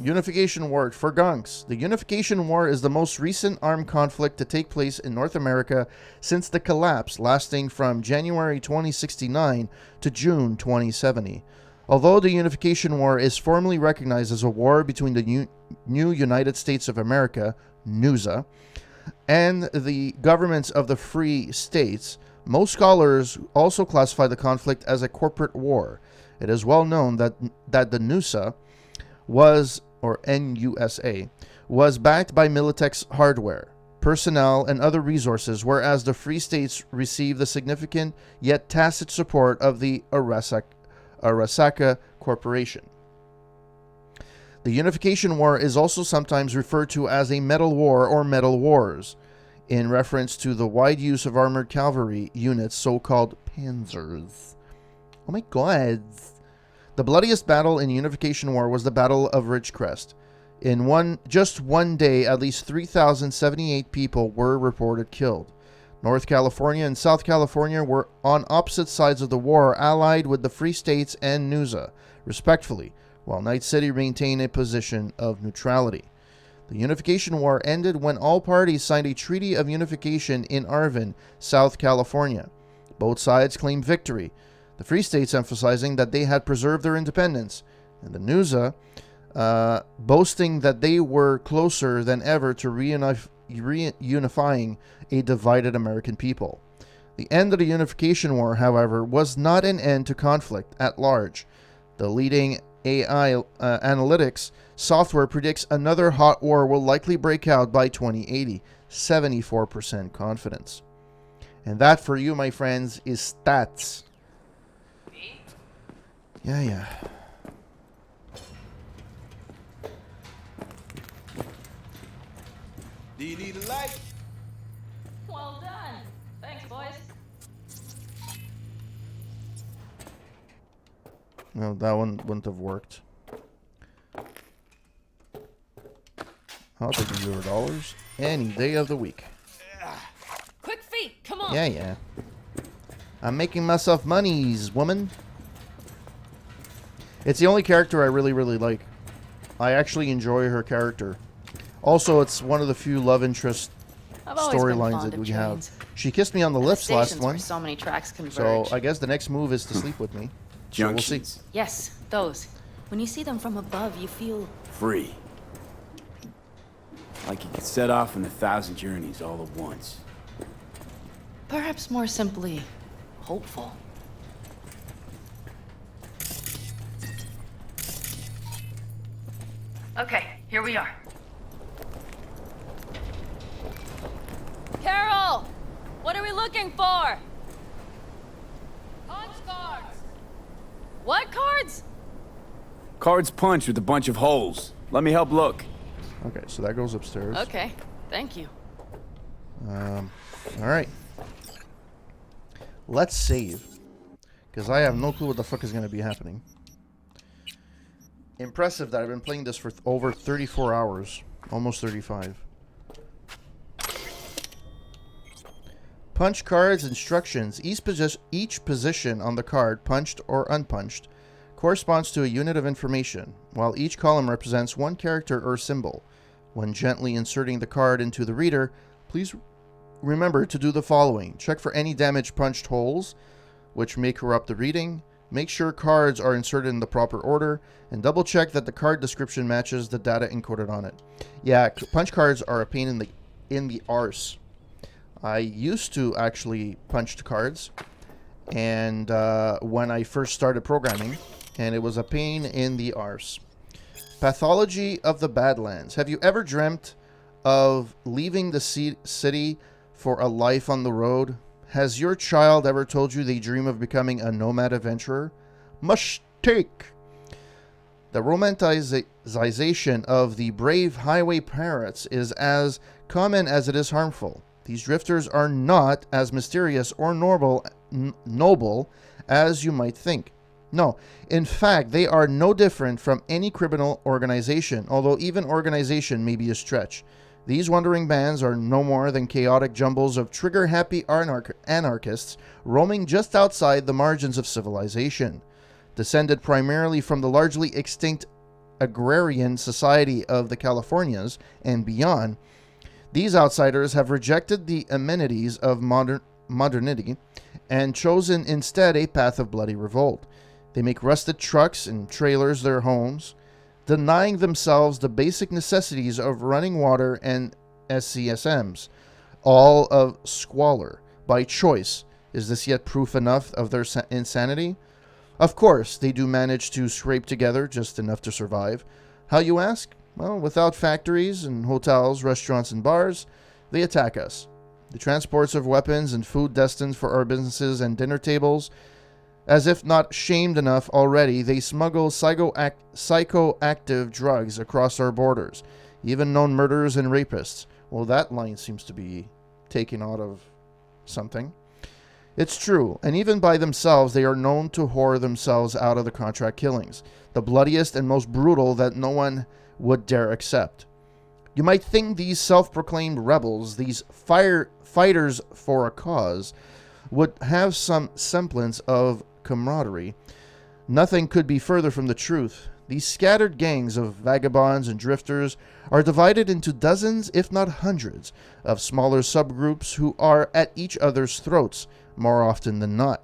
Unification War for Gunks. The Unification War is the most recent armed conflict to take place in North America since the collapse, lasting from January 2069 to June 2070. Although the Unification War is formally recognized as a war between the new United States of America, NUSA, and the governments of the free states, most scholars also classify the conflict as a corporate war. It is well known that the NUSA was, or NUSA, was backed by Militech's hardware, personnel, and other resources, whereas the Free States received the significant yet tacit support of the Arasaka Corporation. The Unification War is also sometimes referred to as a Metal War or Metal Wars, in reference to the wide use of armored cavalry units, so-called panzers. Oh my god. The bloodiest battle in Unification War was the Battle of Ridgecrest. In just one day, at least 3,078 people were reported killed. North California and South California were on opposite sides of the war, allied with the Free States and NUSA, respectively, while Night City maintained a position of neutrality. The Unification War ended when all parties signed a Treaty of Unification in Arvin, South California. Both sides claimed victory, the Free States emphasizing that they had preserved their independence, and the NUSA boasting that they were closer than ever to reunifying a divided American people. The end of the Unification War, however, was not an end to conflict at large. The leading AI analytics software predicts another hot war will likely break out by 2080. 74% confidence. And that, for you, my friends, is stats. Yeah. Do you need a light? Well done. Thanks, boys. No, that one wouldn't have worked. I'll take $0 any day of the week. Quick feet, come on. Yeah. I'm making myself monies, woman. It's the only character I really like. I actually enjoy her character. Also, it's one of the few love interest storylines that we have. She kissed me on the lips last one. So many tracks converge. So I guess the next move is to sleep with me. So we'll see. Yes, those. When you see them from above, you feel free. Like you could set off on 1,000 journeys all at once. perhaps more simply hopeful. Okay, here we are. Carol! What are we looking for? Punch cards! What cards? Cards punched with a bunch of holes. Let me help look. Okay, so that goes upstairs. Okay, thank you. Alright. Let's save. Because I have no clue what the fuck is going to be happening. Impressive that I've been playing this for over 34 hours. Almost 35. Punch cards instructions. Each position on the card, punched or unpunched, corresponds to a unit of information, while each column represents one character or symbol. When gently inserting the card into the reader, please remember to do the following. Check for any damaged punched holes, which may corrupt the reading. Make sure cards are inserted in the proper order, and double check that the card description matches the data encoded on it. Yeah, punch cards are a pain in the arse. I used to actually punch cards, and when I first started programming, and it was a pain in the arse. Pathology of the Badlands. Have you ever dreamt of leaving the city for a life on the road? Has your child ever told you they dream of becoming a nomad adventurer? Mistake! The romanticization of the brave highway pirates is as common as it is harmful. These drifters are not as mysterious or noble as you might think. No, in fact, they are no different from any criminal organization, although even organization may be a stretch. These wandering bands are no more than chaotic jumbles of trigger-happy anarchists roaming just outside the margins of civilization. Descended primarily from the largely extinct agrarian society of the Californias and beyond, these outsiders have rejected the amenities of modernity and chosen instead a path of bloody revolt. They make rusted trucks and trailers their homes, denying themselves the basic necessities of running water and SCSMs, all of squalor, by choice. Is this yet proof enough of their insanity? Of course, they do manage to scrape together just enough to survive. How, you ask? Well, without factories and hotels, restaurants and bars, they attack us. The transports of weapons and food destined for our businesses and dinner tables. As if not shamed enough already, they smuggle psychoactive drugs across our borders, even known murderers and rapists. Well, that line seems to be taken out of something. It's true, and even by themselves, they are known to whore themselves out of the contract killings, the bloodiest and most brutal that no one would dare accept. You might think these self-proclaimed rebels, these fighters for a cause, would have some semblance of camaraderie. Nothing could be further from the truth. These scattered gangs of vagabonds and drifters are divided into dozens, if not hundreds, of smaller subgroups who are at each other's throats more often than not.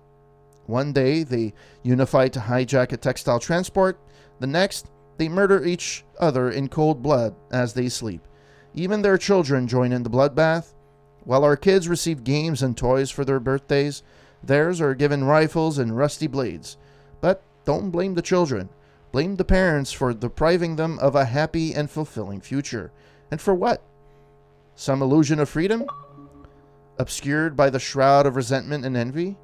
One day they unify to hijack a textile transport. The next, they murder each other in cold blood as they sleep. Even their children join in the bloodbath. While our kids receive games and toys for their birthdays, theirs are given rifles and rusty blades. But don't blame the children. Blame the parents for depriving them of a happy and fulfilling future. And for what? Some illusion of freedom? Obscured by the shroud of resentment and envy?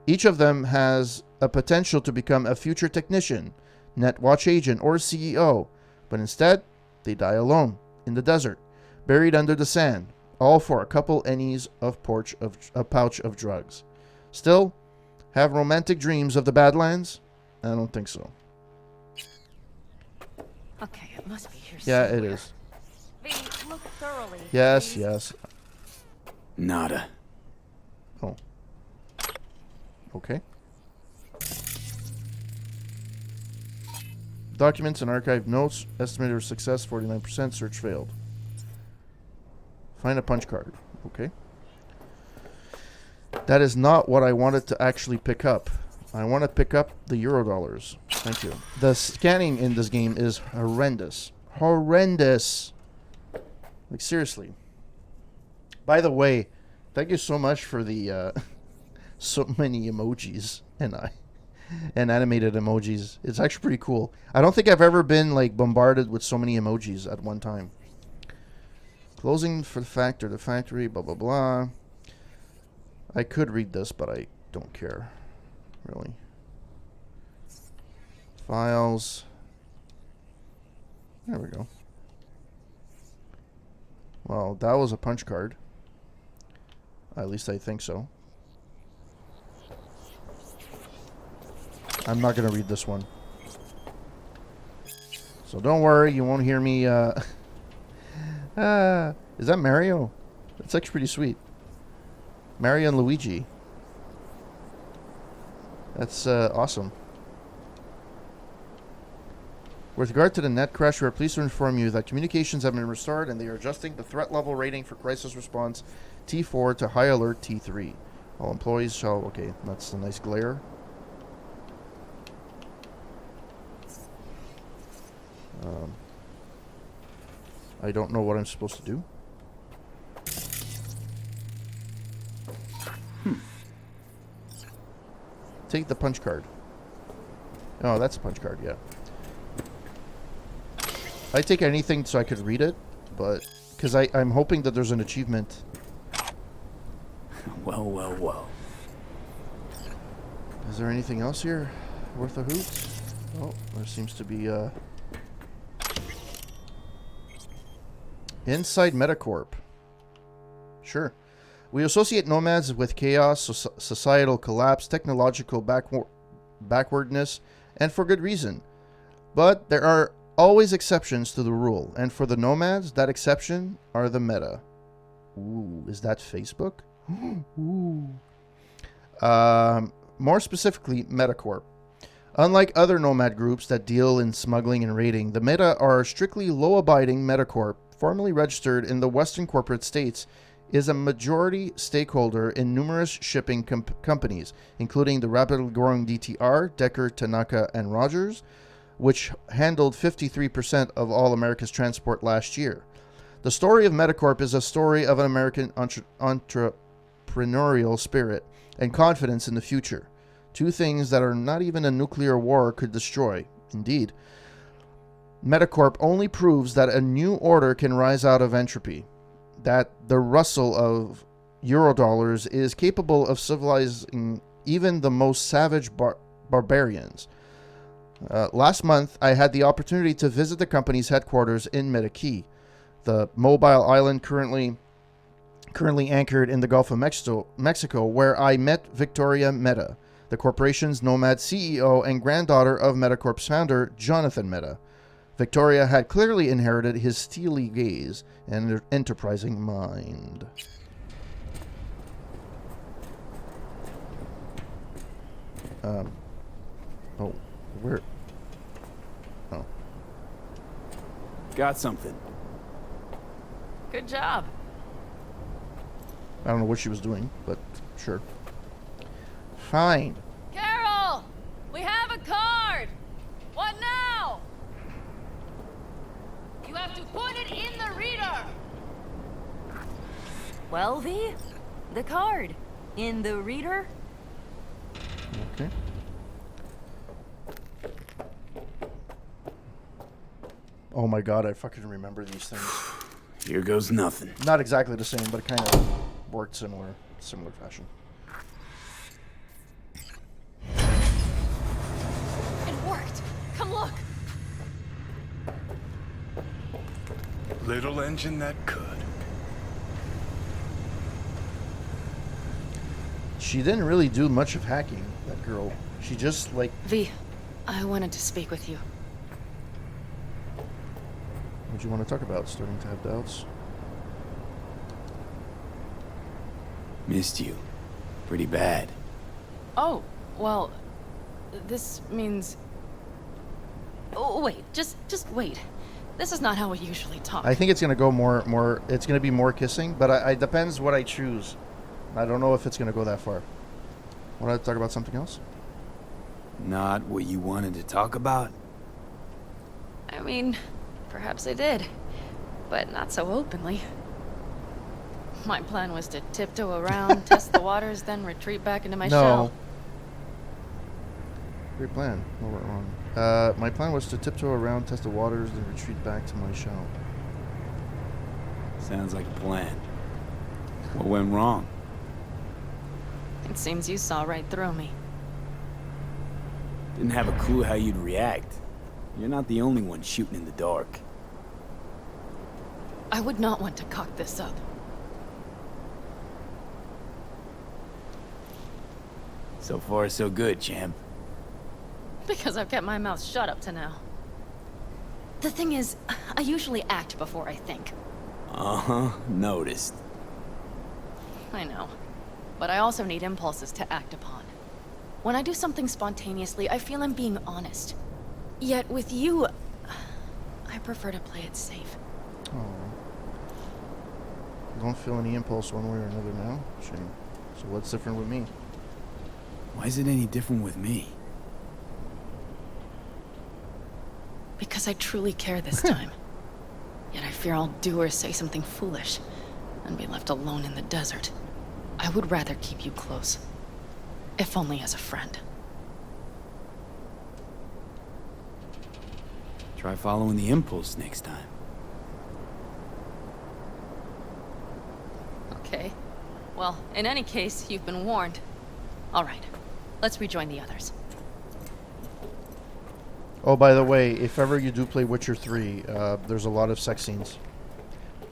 Each of them has a potential to become a future technician, Netwatch agent, or CEO. But instead, they die alone, in the desert, buried under the sand, all for a couple ennies of a pouch of drugs. Still, have romantic dreams of the Badlands? I don't think so. Okay, it must be here Yeah, somewhere. it is. V, look thoroughly. Yes, please. yes. Nada. Oh. Okay. Documents and archived notes. Estimated success 49%. Search failed. Find a punch card. Okay. That is not what I wanted to actually pick up. I want to pick up the Eurodollars. Thank you. The scanning in this game is horrendous. Horrendous. Like, seriously. By the way, thank you so much for the so many emojis and animated emojis. It's actually pretty cool. I don't think I've ever been like bombarded with so many emojis at one time. Closing for the factory, blah blah blah. I could read this, but I don't care. Really. Files. There we go. Well, that was a punch card. At least I think so. I'm not going to read this one. So don't worry, you won't hear me. Is that Mario? That's actually pretty sweet. Mario and Luigi. That's awesome. With regard to the net crash, we are pleased to inform you that communications have been restored and they are adjusting the threat level rating for crisis response T4 to high alert T3. All employees shall... Okay, that's a nice glare. I don't know what I'm supposed to do. Take the punch card. Oh, that's a punch card, yeah. I'd take anything so I could read it, but... Because I'm hoping that there's an achievement. Well, well, well. Is there anything else here worth a hoot? Oh, there seems to be Inside Metacorp. Sure. We associate nomads with chaos, societal collapse, technological backwardness, and for good reason. But there are always exceptions to the rule, and for the nomads, that exception are the meta. Ooh, is that Facebook? Ooh. More specifically, Metacorp. Unlike other nomad groups that deal in smuggling and raiding, the Meta are strictly law-abiding. Metacorp, formally registered in the Western corporate states, is a majority stakeholder in numerous shipping companies, including the rapidly growing DTR, Decker, Tanaka, and Rogers, which handled 53% of all America's transport last year. The story of Metacorp is a story of an American entrepreneurial spirit and confidence in the future. Two things that are not even a nuclear war could destroy. Indeed, Metacorp only proves that a new order can rise out of entropy, that the rustle of Eurodollars is capable of civilizing even the most savage barbarians. Last month, I had the opportunity to visit the company's headquarters in Medellin, the mobile island currently anchored in the Gulf of Mexico, where I met Victoria Meta, the corporation's nomad CEO and granddaughter of Metacorp's founder, Jonathan Meta. Victoria had clearly inherited his steely gaze and enterprising mind. Oh, where? Oh. Got something. Good job. I don't know what she was doing, but sure. Fine. Carol! We have a card! What now? You have to put it in the reader! Well, V, the card in the reader. Okay. Oh my god, I fucking remember these things. Here goes nothing. Not exactly the same, but it kind of worked similar fashion. It worked. Come look. Little engine that could. She didn't really do much of hacking, that girl. She just, like... V, I wanted to speak with you. What do you want to talk about? Starting to have doubts? Missed you. Pretty bad. Oh, well, this means... Oh, wait, just wait. This is not how we usually talk. I think it's gonna go more. It's gonna be more kissing, but it depends what I choose. I don't know if it's gonna go that far. Want to talk about something else? Not what you wanted to talk about? I mean, perhaps I did, but not so openly. My plan was to tiptoe around, test the waters, then retreat back into my shell. Great plan. No, we're wrong. My plan was to tiptoe around, test the waters, then retreat back to my shell. Sounds like a plan. What went wrong? It seems you saw right through me. Didn't have a clue how you'd react. You're not the only one shooting in the dark. I would not want to cock this up. So far, so good, champ. Because I've kept my mouth shut up to now. The thing is, I usually act before I think. Uh-huh, noticed. I know. But I also need impulses to act upon. When I do something spontaneously, I feel I'm being honest. Yet with you, I prefer to play it safe. Oh. You don't feel any impulse one way or another now? Shame. So what's different with me? Why is it any different with me? Because I truly care this time. Yet I fear I'll do or say something foolish and be left alone in the desert. I would rather keep you close. If only as a friend. Try following the impulse next time. Okay. Well, in any case, you've been warned. All right. Let's rejoin the others. Oh, by the way, if ever you do play Witcher 3, there's a lot of sex scenes.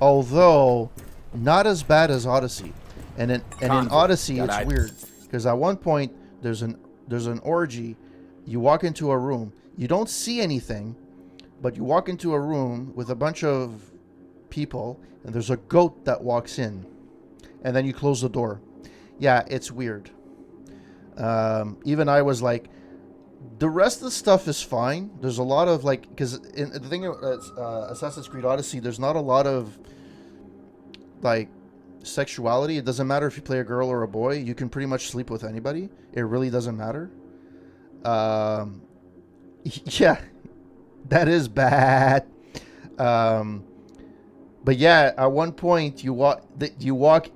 Although, not as bad as Odyssey. And in Odyssey, it's weird. Because at one point, there's an orgy. You walk into a room. You don't see anything, but you walk into a room with a bunch of people, and there's a goat that walks in. And then you close the door. Yeah, it's weird. Even I was like, the rest of the stuff is fine. There's a lot of, like, because the thing Assassin's Creed Odyssey, there's not a lot of, like, sexuality. It doesn't matter if you play a girl or a boy. You can pretty much sleep with anybody. It really doesn't matter. Yeah, that is bad. But yeah, at one point you walk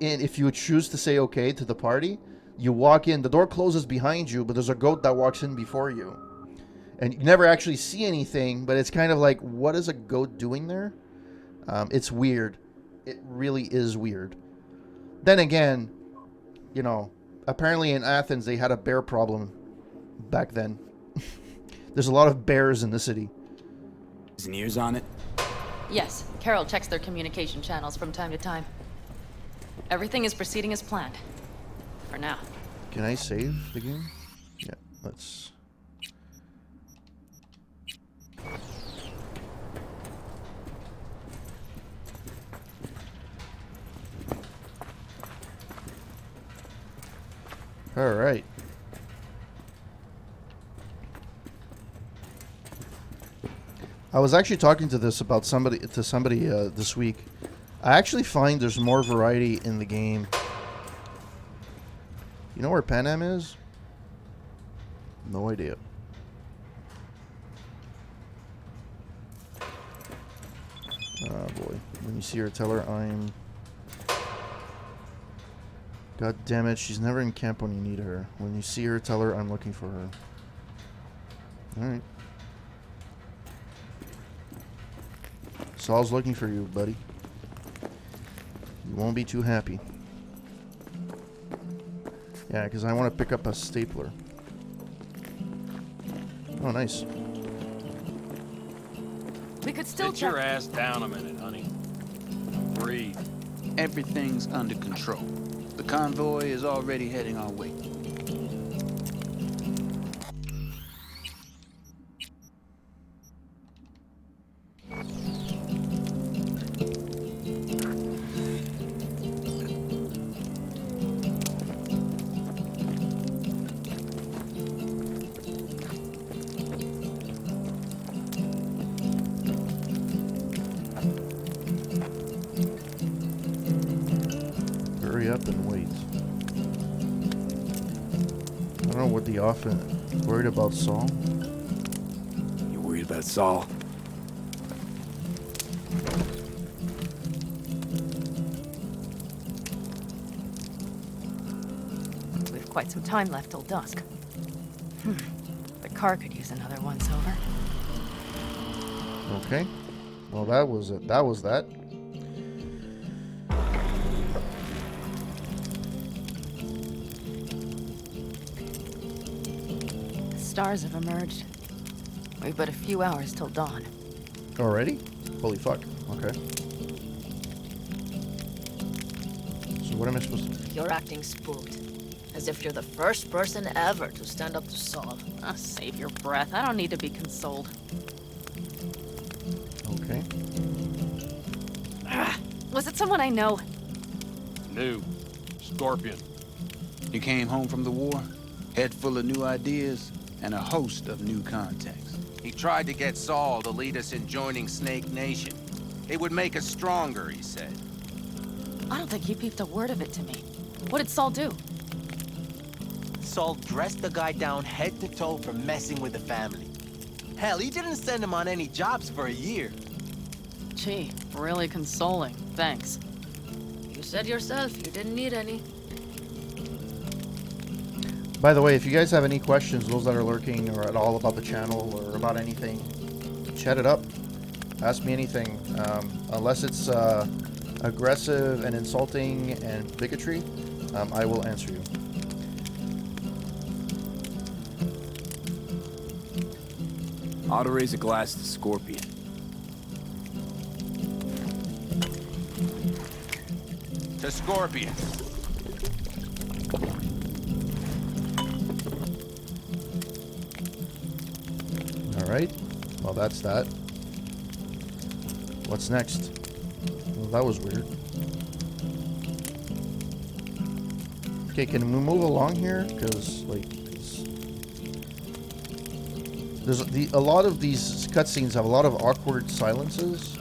in. If you choose to say okay to the party, you walk in. The door closes behind you, but there's a goat that walks in before you, and you never actually see anything. But it's kind of like, what is a goat doing there? It's weird. It really is weird. Then again, you know, apparently in Athens they had a bear problem back then. There's a lot of bears in the city. Is an ears on it? Yes, Carol checks their communication channels from time to time. Everything is proceeding as planned. For now. Can I save the game? Yeah, let's... All right. I was actually talking to somebody this week. I actually find there's more variety in the game. You know where Pan Am is? No idea. Oh boy. When you see her, tell her I'm God damn it, she's never in camp when you need her. When you see her, tell her I'm looking for her. Alright. Saul's looking for you, buddy. You won't be too happy. Yeah, because I want to pick up a stapler. Oh, nice. We could still Sit your ass down a minute, honey. Breathe. Everything's under control. The convoy is already heading our way. Hurry up and wait. I don't know what the offense. Worried about Saul? You worried about Saul? We've quite some time left till dusk. The car could use another once over. Okay. Well, that was it. That was that. The stars have emerged. We've but a few hours till dawn. Already? Holy fuck. Okay. So what am I supposed to do? You're acting spooked. As if you're the first person ever to stand up to Saul. Save your breath. I don't need to be consoled. Okay. Was it someone I know? New. Scorpion. You came home from the war, head full of new ideas, and a host of new contacts. He tried to get Saul to lead us in joining Snake Nation. It would make us stronger, he said. I don't think he peeped a word of it to me. What did Saul do? Saul dressed the guy down head to toe for messing with the family. Hell, he didn't send him on any jobs for a year. Gee, really consoling. Thanks. You said yourself you didn't need any. By the way, if you guys have any questions, those that are lurking or at all about the channel or about anything, chat it up. Ask me anything. Unless it's aggressive and insulting and bigotry, I will answer you. Ought to raise a glass to Scorpion. To Scorpion. Alright. Well, that's that. What's next? Well, that was weird. Okay, can we move along here? Because, like, there's a lot of these cutscenes have a lot of awkward silences.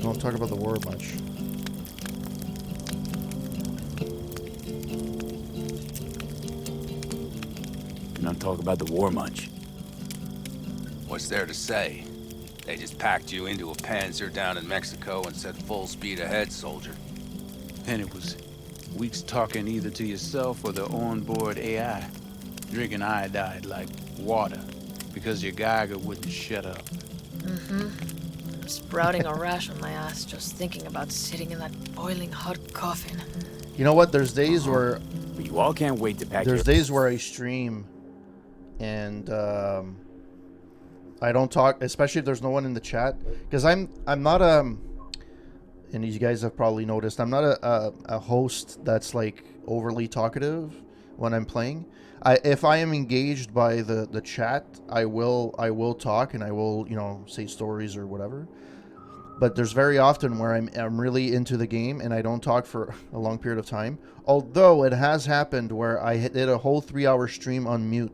Don't talk about the war much. You don't talk about the war much. What's there to say? They just packed you into a Panzer down in Mexico and said full speed ahead, soldier. And it was weeks talking either to yourself or the onboard AI. Drinking iodide like water because your Geiger wouldn't shut up. I'm sprouting a rash on my ass just thinking about sitting in that boiling hot coffin. You know what? There's days where... But you all can't wait to pack There's days where I stream and I don't talk, especially if there's no one in the chat. Because I'm not and you guys have probably noticed, I'm not a host that's like overly talkative when I'm playing. If I am engaged by the chat, I will talk and I will, you know, say stories or whatever. But there's very often where I'm really into the game and I don't talk for a long period of time. Although it has happened where I did a whole 3-hour stream on mute.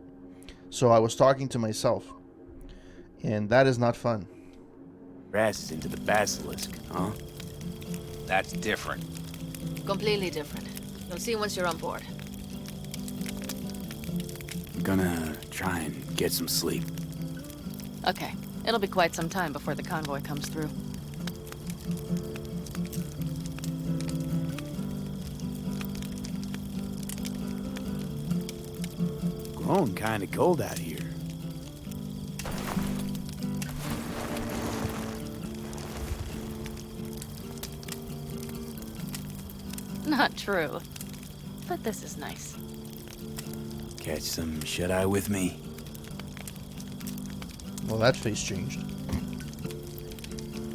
So I was talking to myself. And that is not fun. your asses into the basilisk, huh? That's different. Completely different. You'll see once you're on board. I'm gonna try and get some sleep. Okay. It'll be quite some time before the convoy comes through. Blowing kind of cold out here. Not true. But this is nice. Catch some shut-eye with me? Well, that face changed.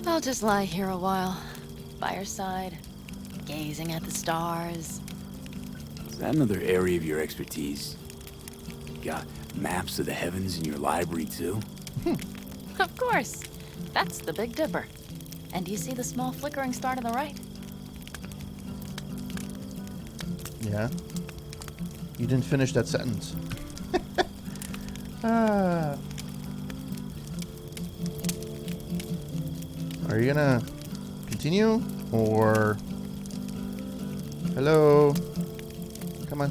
I'll just lie here a while, by your side, gazing at the stars. Is that another area of your expertise? Got maps of the heavens in your library, too? Of course. That's the Big Dipper. And do you see the small flickering star to the right? Yeah. You didn't finish that sentence. Ah. Are you gonna continue? Or... Hello? Come on.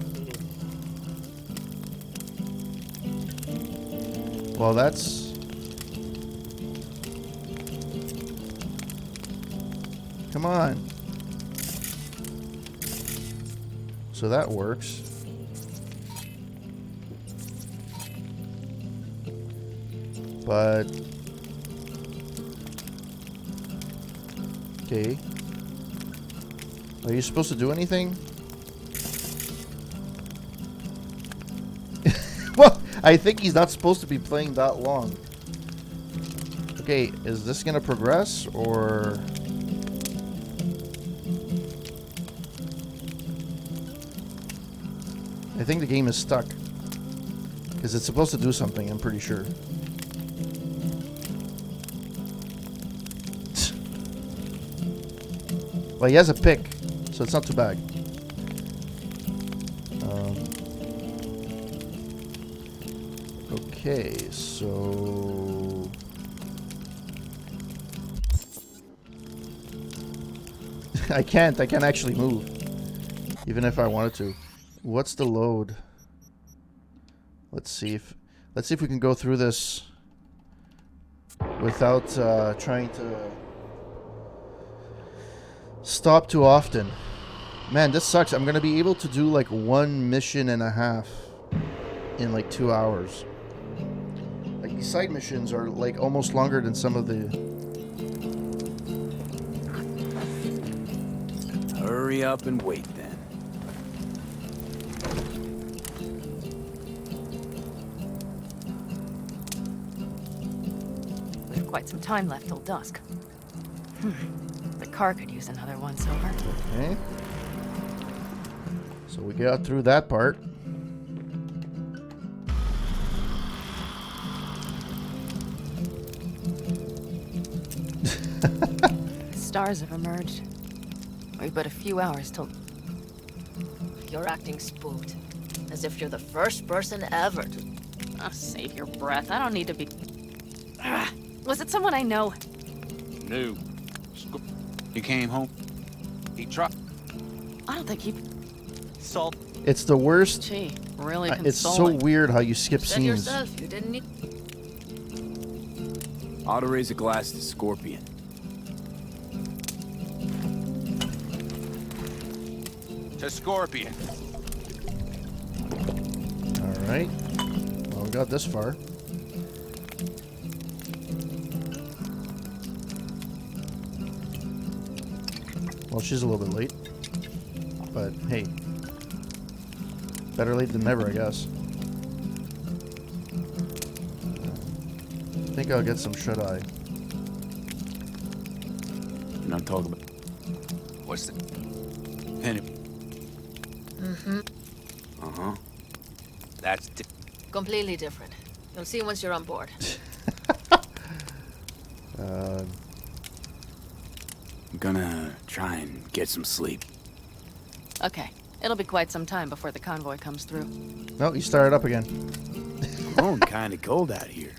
Well, that's... Come on. So that works. But... Okay. Are you supposed to do anything? Well, I think he's not supposed to be playing that long. Okay, is this gonna progress, or... I think the game is stuck. Because it's supposed to do something, I'm pretty sure. Well, he has a pick, so it's not too bad. Okay, so... I can't actually move. Even if I wanted to. What's the load? Let's see if we can go through this without trying to stop too often. Man, this sucks. I'm gonna be able to do like 1 mission and a half in like 2 hours. Like these side missions are like almost longer than some of the... Hurry up and wait then. We've quite some time left till dusk. The car could use another once-over. Okay. So we got through that part. Stars have emerged. We've but a few hours till... You're acting spooked. As if you're the first person ever to... Oh, save your breath. I don't need to be... Was it someone I know? No. He came home. He tried. I don't think he... Salt. It's the worst. Gee, really It's so consoling. weird how you skip Said scenes. yourself you didn't need... Ought to raise a glass to Scorpion. To Scorpion. Alright. Well, we got this far. Well, she's a little bit late. But, hey. Better late than never, I guess. I think I'll get some shut-eye. And I'm talking about... What's the... Penny. Mm-hmm. Uh-huh. That's... Completely different. You'll see once you're on board. I'm gonna try and get some sleep. Okay, it'll be quite some time before the convoy comes through. No, you started up again. Blowing kind of cold out here.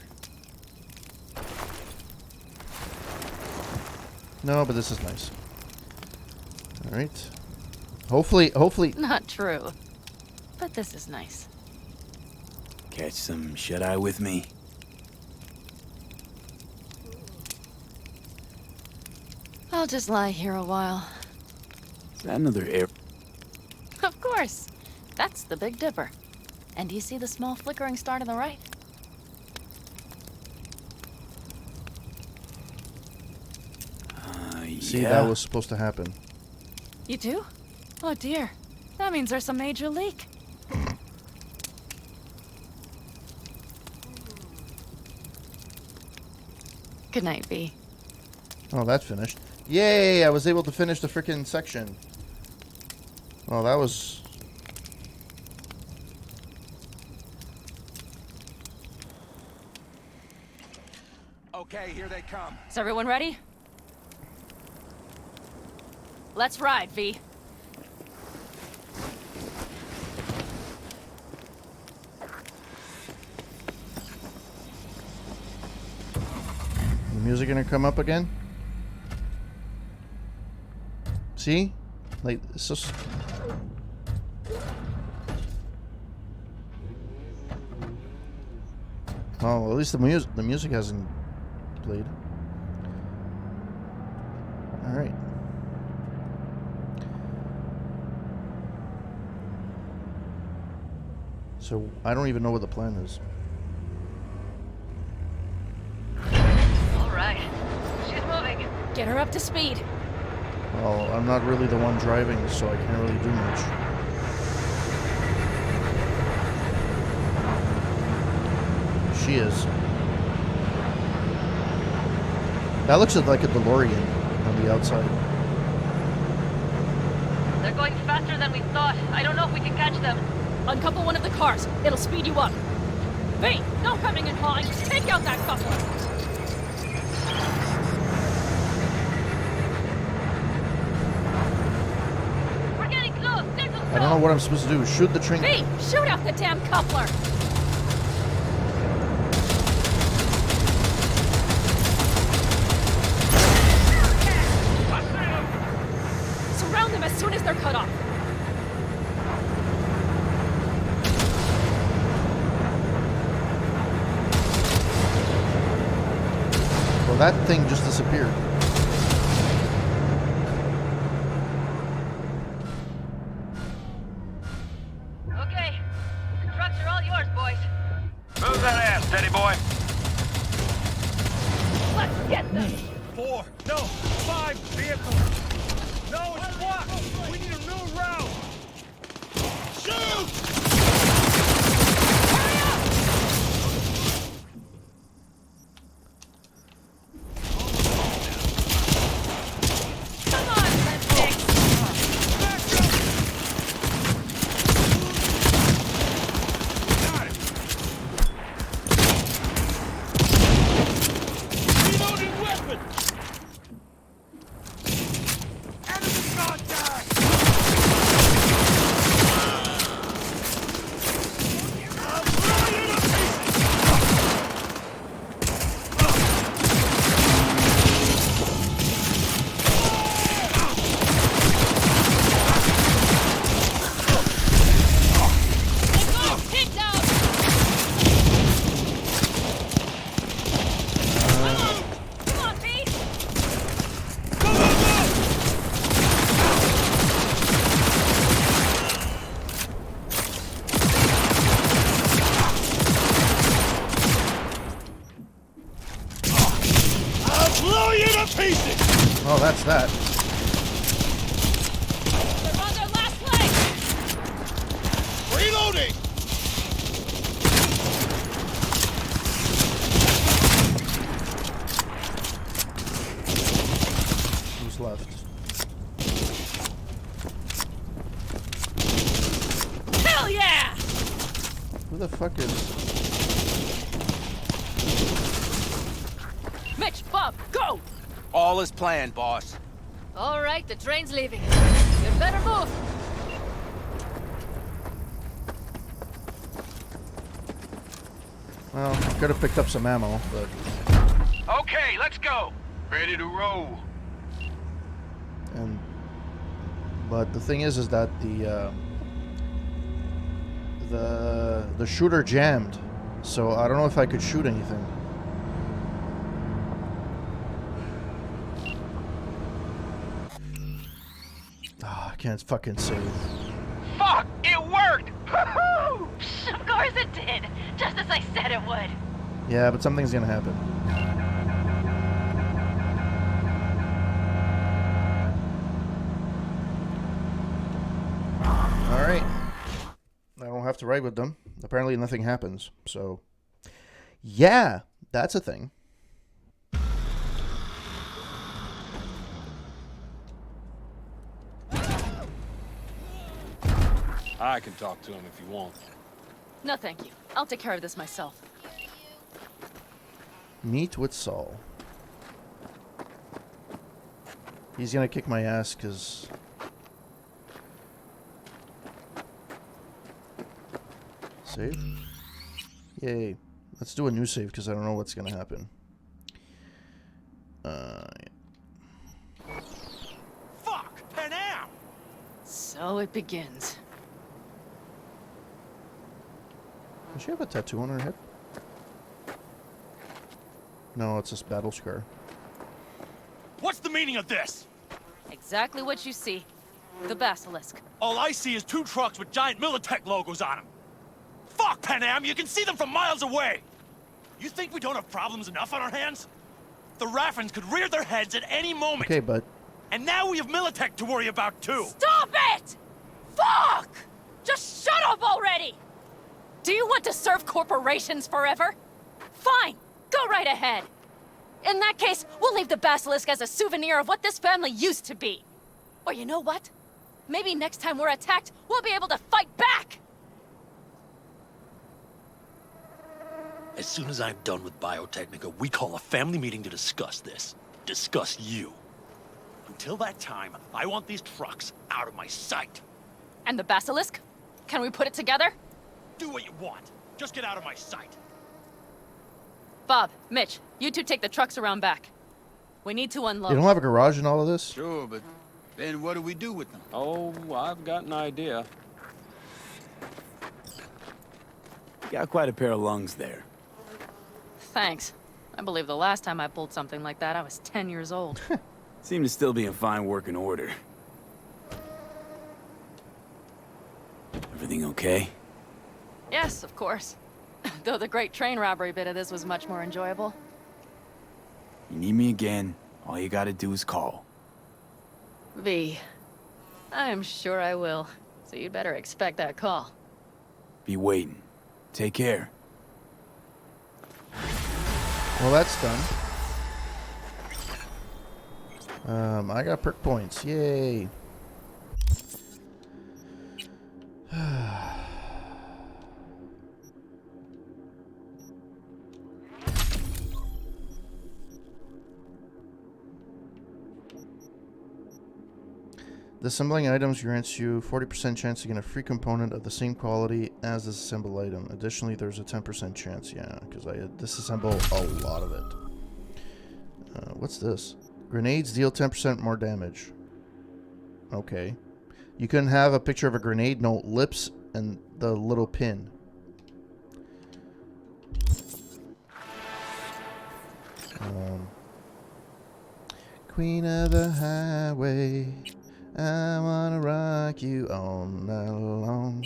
No, but this is nice. Alright. Hopefully... Not true. But this is nice. Catch some shut-eye with me? I'll just lie here a while. Is that another air... Of course. That's the Big Dipper. And do you see the small flickering star to the right? See, that was supposed to happen. You do? Oh dear. That means there's a major leak. Good night, V. Oh, that's finished. Yay! I was able to finish the frickin' section. Well, that was... Okay, here they come. Is everyone ready? Let's ride, V. The music gonna come up again? See? Like, it's just... Oh, at least the music hasn't played. Alright. So, I don't even know what the plan is. All right. She's moving. Get her up to speed. Well, I'm not really the one driving, so I can't really do much. She is. That looks like a DeLorean on the outside. They're going faster than we thought. I don't know if we can catch them. Uncouple one of the cars. It'll speed you up. V, no coming and hauling. Take out that coupler. We're getting close. I don't know what I'm supposed to do. Shoot the train. V, shoot out the damn coupler. Surround them as soon as they're cut off. Well, that thing just disappeared. Okay. The trucks are all yours, boys. Move that ass, Teddy boy. Let's get them. 4, no, 5 vehicles. No, it's blocked. We need a new route. Shoot! Oh, that's that. They're on their last leg. Reloading! Who's left? Hell yeah! Who the fuck is... Mitch, Bob, go! All is planned, boss. All right, the train's leaving. You'd better move. Well, could have picked up some ammo, but... Okay, let's go. Ready to roll. But the thing is that the shooter jammed, so I don't know if I could shoot anything. Ah, I can't fucking save. Fuck! It worked! I'm going course it did. Just as I said it would. Yeah, but something's gonna happen. Alright. I don't have to ride with them. Apparently nothing happens. So, yeah, that's a thing. I can talk to him if you want. No, thank you. I'll take care of this myself. Meet with Saul. He's gonna kick my ass because... Save? Yay. Let's do a new save because I don't know what's gonna happen. Yeah. Fuck! Panam! So it begins. Does she have a tattoo on her head? No, it's this battle scar. What's the meaning of this? Exactly what you see. The basilisk. All I see is 2 trucks with giant Militech logos on them. Fuck, Panam! You can see them from miles away! You think we don't have problems enough on our hands? The Raffens could rear their heads at any moment. Okay, but... And now we have Militech to worry about, too. Stop it! Fuck! Just shut up already! Do you want to serve corporations forever? Fine, go right ahead. In that case, we'll leave the basilisk as a souvenir of what this family used to be. Or you know what? Maybe next time we're attacked, we'll be able to fight back! As soon as I'm done with Biotechnica, we call a family meeting to discuss this. Discuss you. Until that time, I want these trucks out of my sight. And the basilisk? Can we put it together? Do what you want. Just get out of my sight. Bob, Mitch, you two take the trucks around back. We need to unload. You don't have a garage in all of this? Sure, but then what do we do with them? Oh, I've got an idea. You got quite a pair of lungs there. Thanks. I believe the last time I pulled something like that, I was 10 years old. Seem to still be in fine working order. Everything okay? Yes, of course. Though the great train robbery bit of this was much more enjoyable. You need me again, all you gotta do is call. V. I'm sure I will. So you'd better expect that call. Be waiting. Take care. Well, that's done. I got perk points. Yay. Disassembling items grants you 40% chance to get a free component of the same quality as the assembled item. Additionally, there's a 10% chance, yeah, because I disassemble a lot of it. What's this? Grenades deal 10% more damage. Okay. You can have a picture of a grenade, no lips, and the little pin. Queen of the highway, I wanna rock you all night long.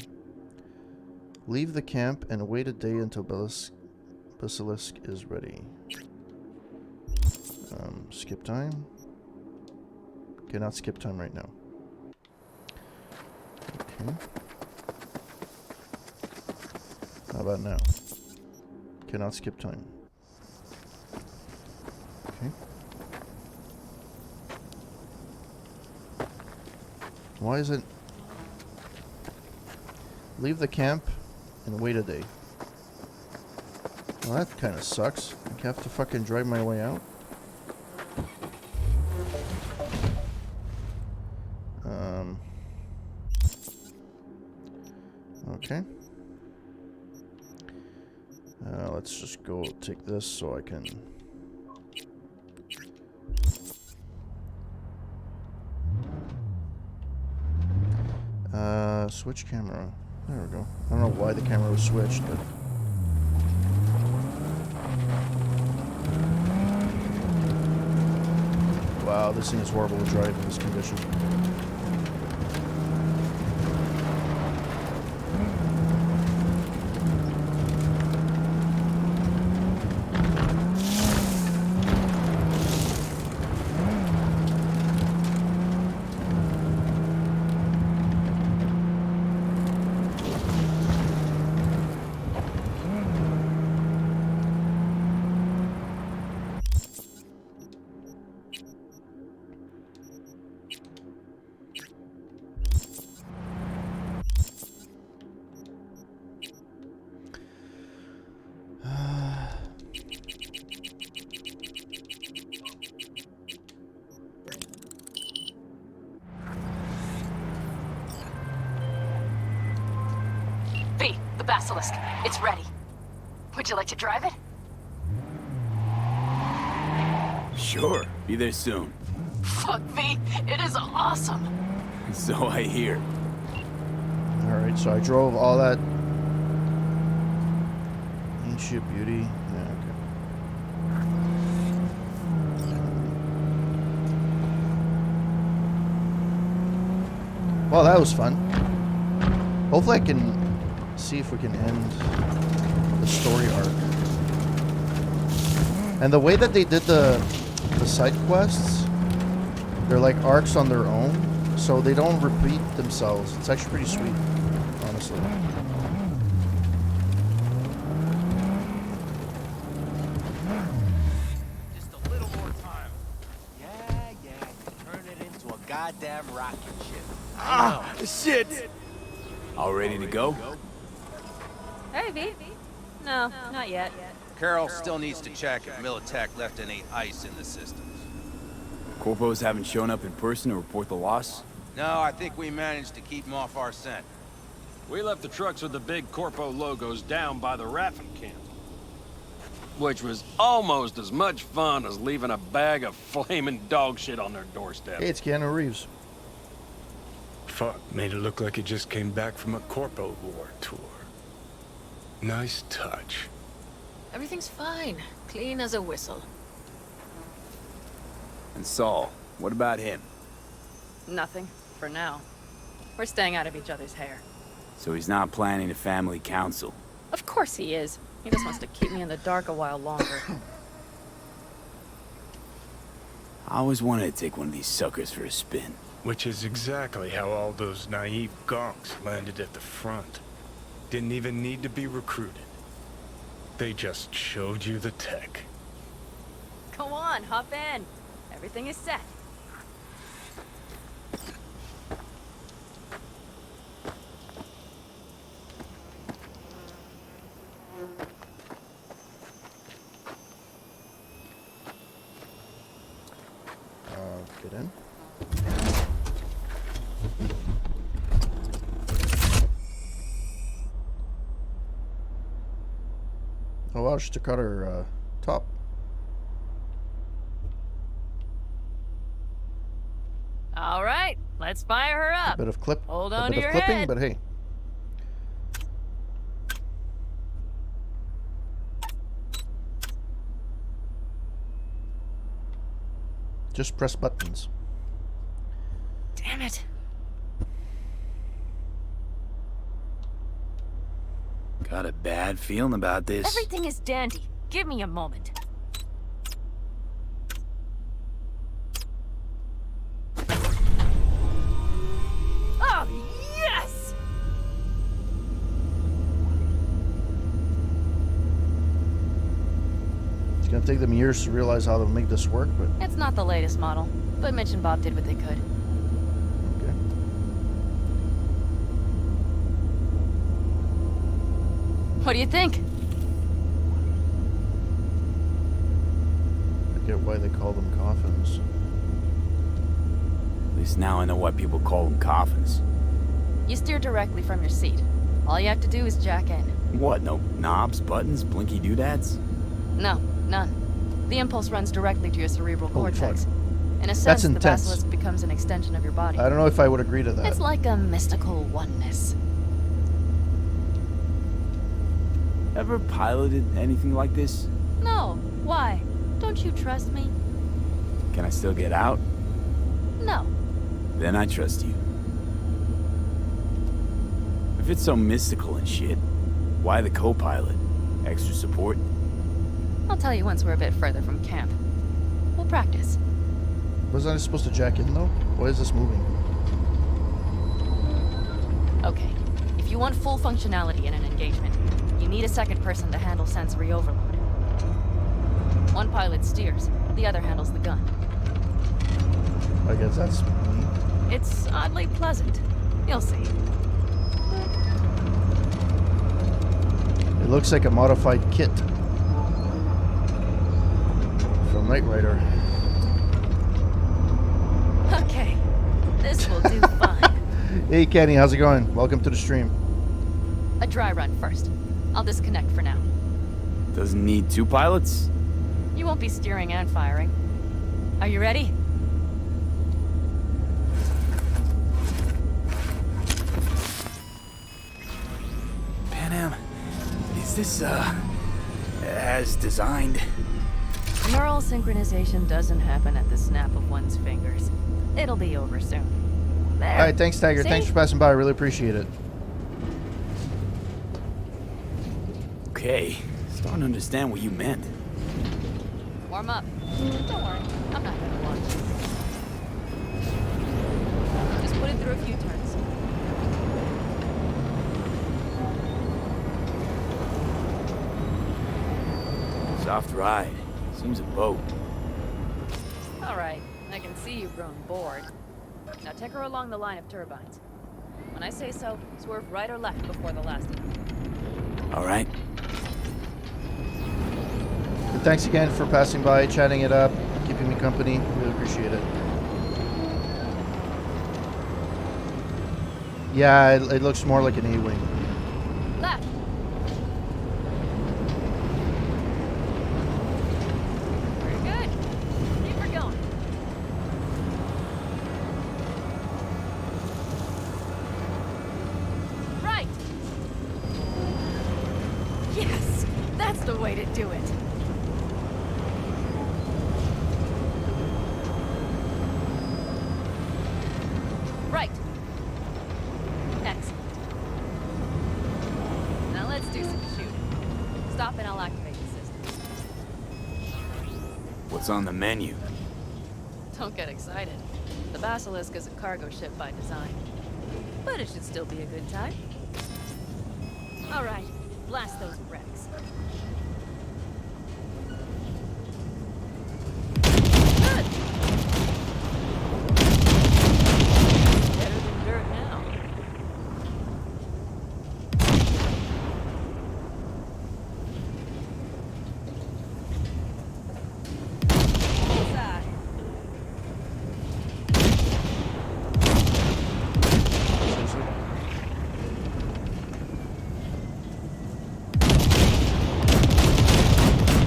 Leave the camp and wait a day until Basilisk is ready. Skip time. Cannot skip time right now. Okay. How about now? Cannot skip time. Okay. Why is it... Leave the camp and wait a day. Well, that kind of sucks. I have to fucking drive my way out. Okay. Let's just go take this so I can... switch camera. There we go. I don't know why the camera was switched, but... Wow, this thing is horrible to drive in this condition. the Basilisk. It's ready. Would you like to drive it? Sure. Be there soon. Fuck me. It is awesome. So I hear. Alright, so I drove all that. Ain't shit beauty. Yeah, okay. Well, that was fun. Hopefully I can see if we can end the story arc. And the way that they did the side quests, they're like arcs on their own, so they don't repeat themselves. It's actually pretty sweet, honestly. Just a little more time. Yeah, turn it into a goddamn rocket ship. Ah, shit! All ready to go? Hey, V. No, not yet. Carol still needs to check if Militech left any ice in the systems. Corpos haven't shown up in person to report the loss? No, I think we managed to keep them off our scent. We left the trucks with the big Corpo logos down by the Raffin camp. Which was almost as much fun as leaving a bag of flaming dog shit on their doorstep. Hey, it's Keanu Reeves. Fuck, made it look like he just came back from a Corpo War tour. Nice touch. Everything's fine. Clean as a whistle. And Saul, what about him? Nothing, for now. We're staying out of each other's hair. So he's not planning a family council? Of course he is. He just wants to keep me in the dark a while longer. I always wanted to take one of these suckers for a spin. Which is exactly how all those naive gonks landed at the front. Didn't even need to be recruited. They just showed you the tech. Go on, hop in. Everything is set. Get in. Oh wow, she took out her top. All right, let's fire her up. A bit of clipping, head. but hey. Just press buttons. Damn it. Got a bad feeling about this. Everything is dandy. Give me a moment. Oh, yes! It's gonna take them years to realize how to make this work, but It's not the latest model, but Mitch and Bob did what they could. okay. What do you think? I get why they call them coffins. At least now I know why people call them coffins. You steer directly from your seat. All you have to do is jack in. What, no knobs, buttons, blinky doodads? No, none. The impulse runs directly to your cerebral Holy cortex. fuck. In a That's sense, the intense. basilisk becomes an extension of your body. I don't know if I would agree to that. It's like a mystical oneness. Ever piloted anything like this? No, why? Don't you trust me? Can I still get out? No. Then I trust you. If it's so mystical and shit, why the co-pilot? Extra support? I'll tell you once we're a bit further from camp. We'll practice. Wasn't I supposed to jack in though? Why is this moving? Okay. If you want full functionality in an engagement, you need a second person to handle sensory overload. One pilot steers, the other handles the gun. I guess that's me. It's oddly pleasant. You'll see. It looks like a modified kit from Knight Rider. Okay. This will do fine. Hey Kenny, how's it going? Welcome to the stream. A dry run first. I'll disconnect for now. Doesn't need 2 pilots? You won't be steering and firing. Are you ready? Panam, is this, as designed? Neural synchronization doesn't happen at the snap of one's fingers. It'll be over soon. There. All right, thanks, Tiger. See? Thanks for passing by. I really appreciate it. Okay, starting to understand what you meant. Warm up. Don't worry, I'm not gonna watch. Just put it through a few turns. Soft ride. Seems a boat. All right, I can see you've grown bored. Now take her along the line of turbines. When I say so, swerve right or left before the last of them. All right. And thanks again for passing by, chatting it up, keeping me company. Really appreciate it. Yeah, it looks more like an A-wing. Left. Very good. Keep her going. Right. Yes, that's the way to do it. Right. Excellent. Now let's do some shooting. Stop and I'll activate the system. What's on the menu? Don't get excited. The Basilisk is a cargo ship by design. But it should still be a good time. All right, blast those wrecks. Good! Better than dirt now. Bullseye.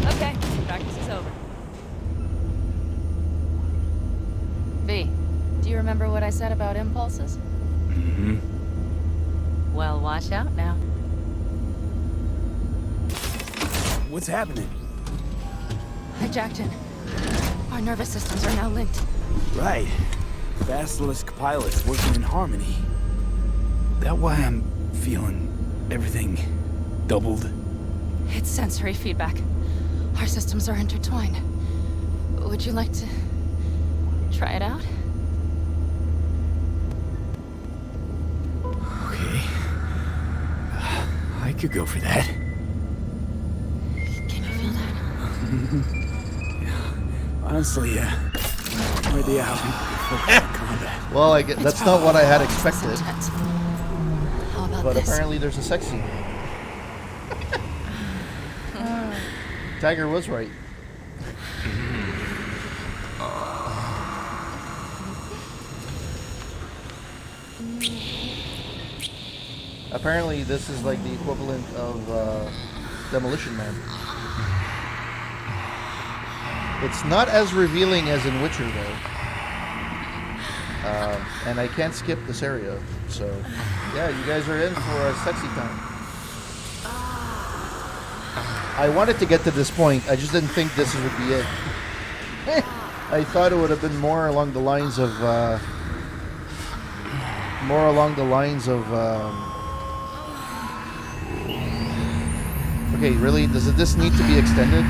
Okay, practice is over. V, do you remember what I said about impulses? Mm-hmm. Well, watch out now. What's happening? Hijacked in. Our nervous systems are now linked. Right. Basilisk pilots working in harmony. That why I'm feeling everything doubled? It's sensory feedback. Our systems are intertwined. Would you like to try it out? Okay. I could go for that. Can you feel that? Honestly, I'm ready out. Focus on combat. Well, that's not what I had expected. How about But this? apparently there's a sex scene. Tiger was right. Apparently this is like the equivalent of Demolition Man. It's not as revealing as in Witcher though. And I can't skip this area. So yeah, you guys are in for a sexy time. I wanted to get to this point. I just didn't think this would be it. I thought it would have been more along the lines of okay, really? Does this need to be extended?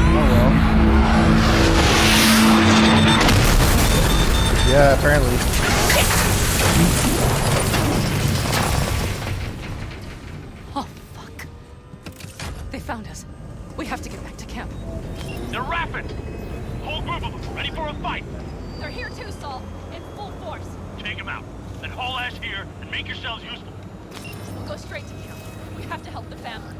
Oh well. Yeah, apparently. Oh, fuck. They found us. We have to get back to camp. They're rapid! Whole group of them, ready for a fight! They're here too, Saul. In full force. Take them out, then haul ass here and make yourselves useful. We'll go straight to camp. We have to help the family.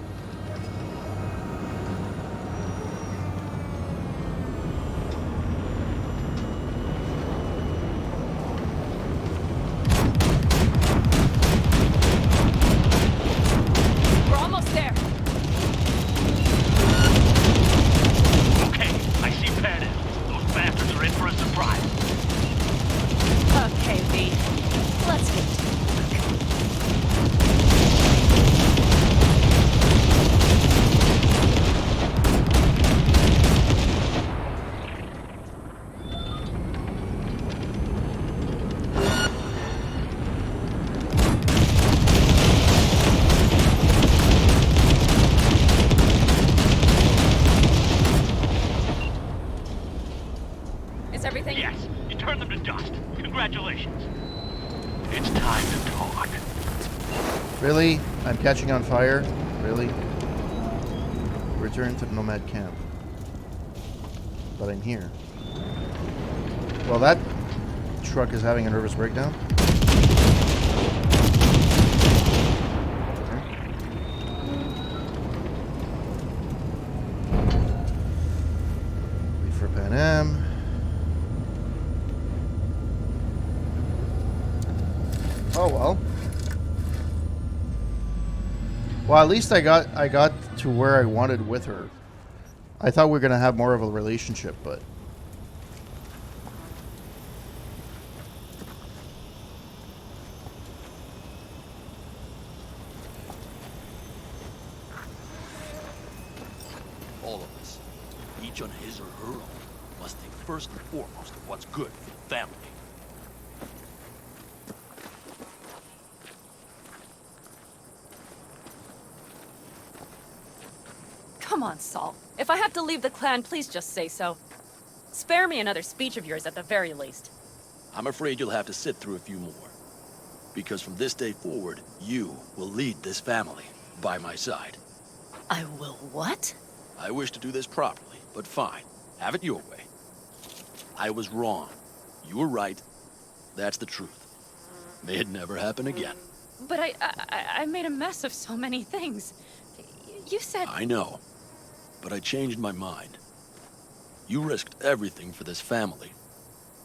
It's time to talk. Really? I'm catching on fire? Really? Return to the Nomad camp. But I'm here. Well, that truck is having a nervous breakdown. Wait for Pan Am. Oh well. Well, at least I got to where I wanted with her. I thought we were gonna have more of a relationship, but All of us, each on his or her own, must think first and foremost of what's good for the family. Come on, Saul. If I have to leave the clan, please just say so. Spare me another speech of yours at the very least. I'm afraid you'll have to sit through a few more. Because from this day forward, you will lead this family by my side. I will what? I wish to do this properly, but fine. Have it your way. I was wrong. You were right. That's the truth. May it never happen again. But I made a mess of so many things. You said... I know. But I changed my mind. You risked everything for this family,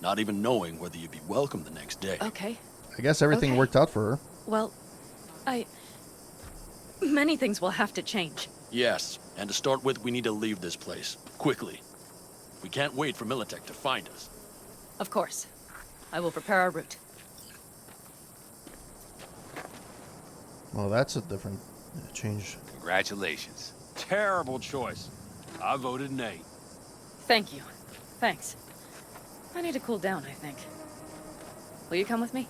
not even knowing whether you'd be welcome the next day. Okay. I guess everything worked out for her. Well, many things will have to change. Yes, and to start with, we need to leave this place. Quickly. We can't wait for Militech to find us. Of course. I will prepare our route. Well, that's a different change. Congratulations. Terrible choice. I voted nay. Thank you. Thanks. I need to cool down, I think. Will you come with me?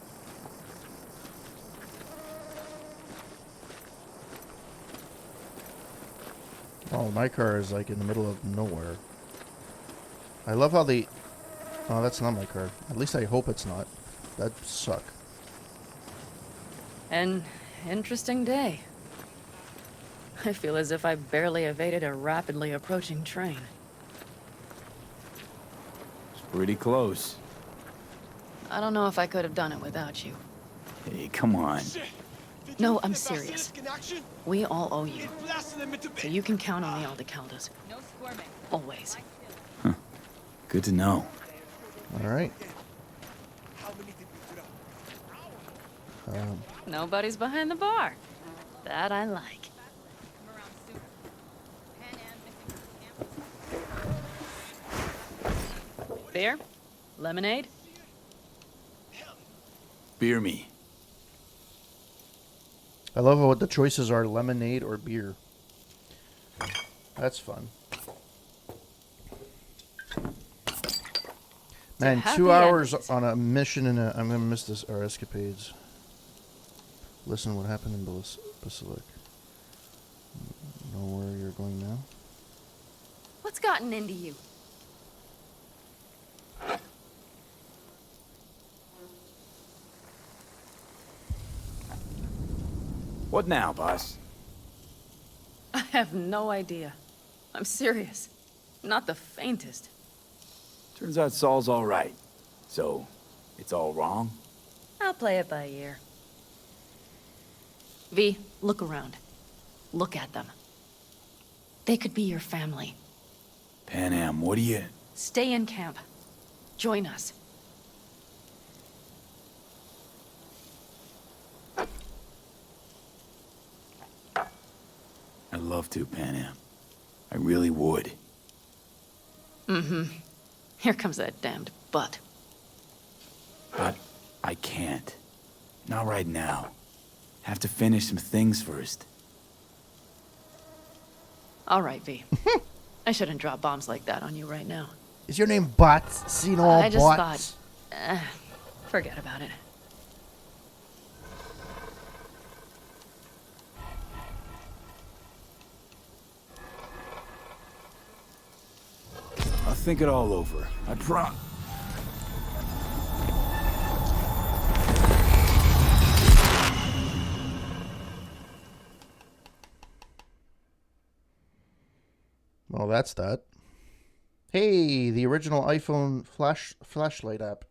Oh, my car is like in the middle of nowhere. I love how they... Oh, that's not my car. At least I hope it's not. That'd suck. An interesting day. I feel as if I barely evaded a rapidly approaching train. It's pretty close. I don't know if I could have done it without you. Hey, come on. No, I'm serious. We all owe you. So you can count on the Aldecaldas. No squirming. Always. Good to know. All right. Nobody's behind the bar. That I like. Beer? Lemonade? Beer me. I love what the choices are, lemonade or beer. That's fun. Man, 2 hours on a mission and I'm gonna miss this, our escapades. Listen, what happened in Basilic? Know where you're going now? What's gotten into you? What now, boss? I have no idea. I'm serious. Not the faintest. Turns out Saul's all right. So, it's all wrong? I'll play it by ear. V, look around. Look at them. They could be your family. Pan Am, what do you... Stay in camp. Join us. I'd love to, Pan Am. I really would. Mm-hmm. Here comes that damned butt. But I can't. Not right now. Have to finish some things first. All right, V. I shouldn't drop bombs like that on you right now. Is your name Bots? Seen all I just Bots? thought... forget about it. I'll think it all over. I Well, that's that. Hey, the original iPhone flashlight app.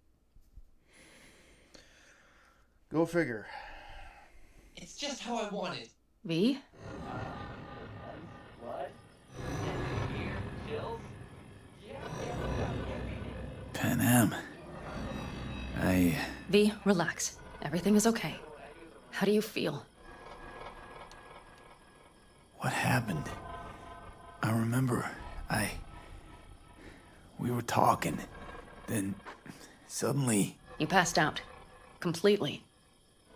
Go figure. It's just how I want it. V? Pan Am. V, relax. Everything is okay. How do you feel? What happened? I remember, we were talking. Then, suddenly... You passed out. Completely.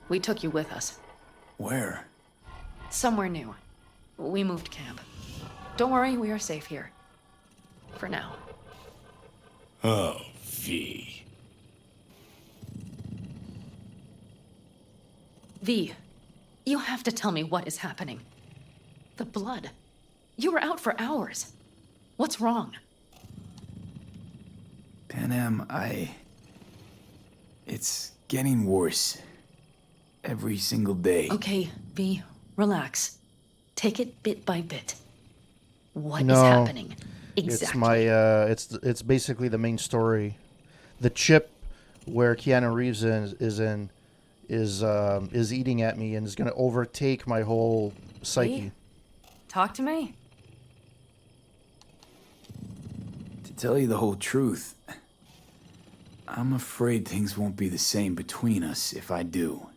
We took you with us. Where? Somewhere new. We moved camp. Don't worry, we are safe here. For now. Oh, V. V, you have to tell me what is happening. The blood. You were out for hours. What's wrong? Pan Am, it's getting worse. Every single day. Okay, V, relax. Take it bit by bit. What is No, happening? Exactly. It's my it's basically the main story. The chip where Keanu Reeves is eating at me and is going to overtake my whole psyche. V, talk to me. To tell you the whole truth, I'm afraid things won't be the same between us if I do.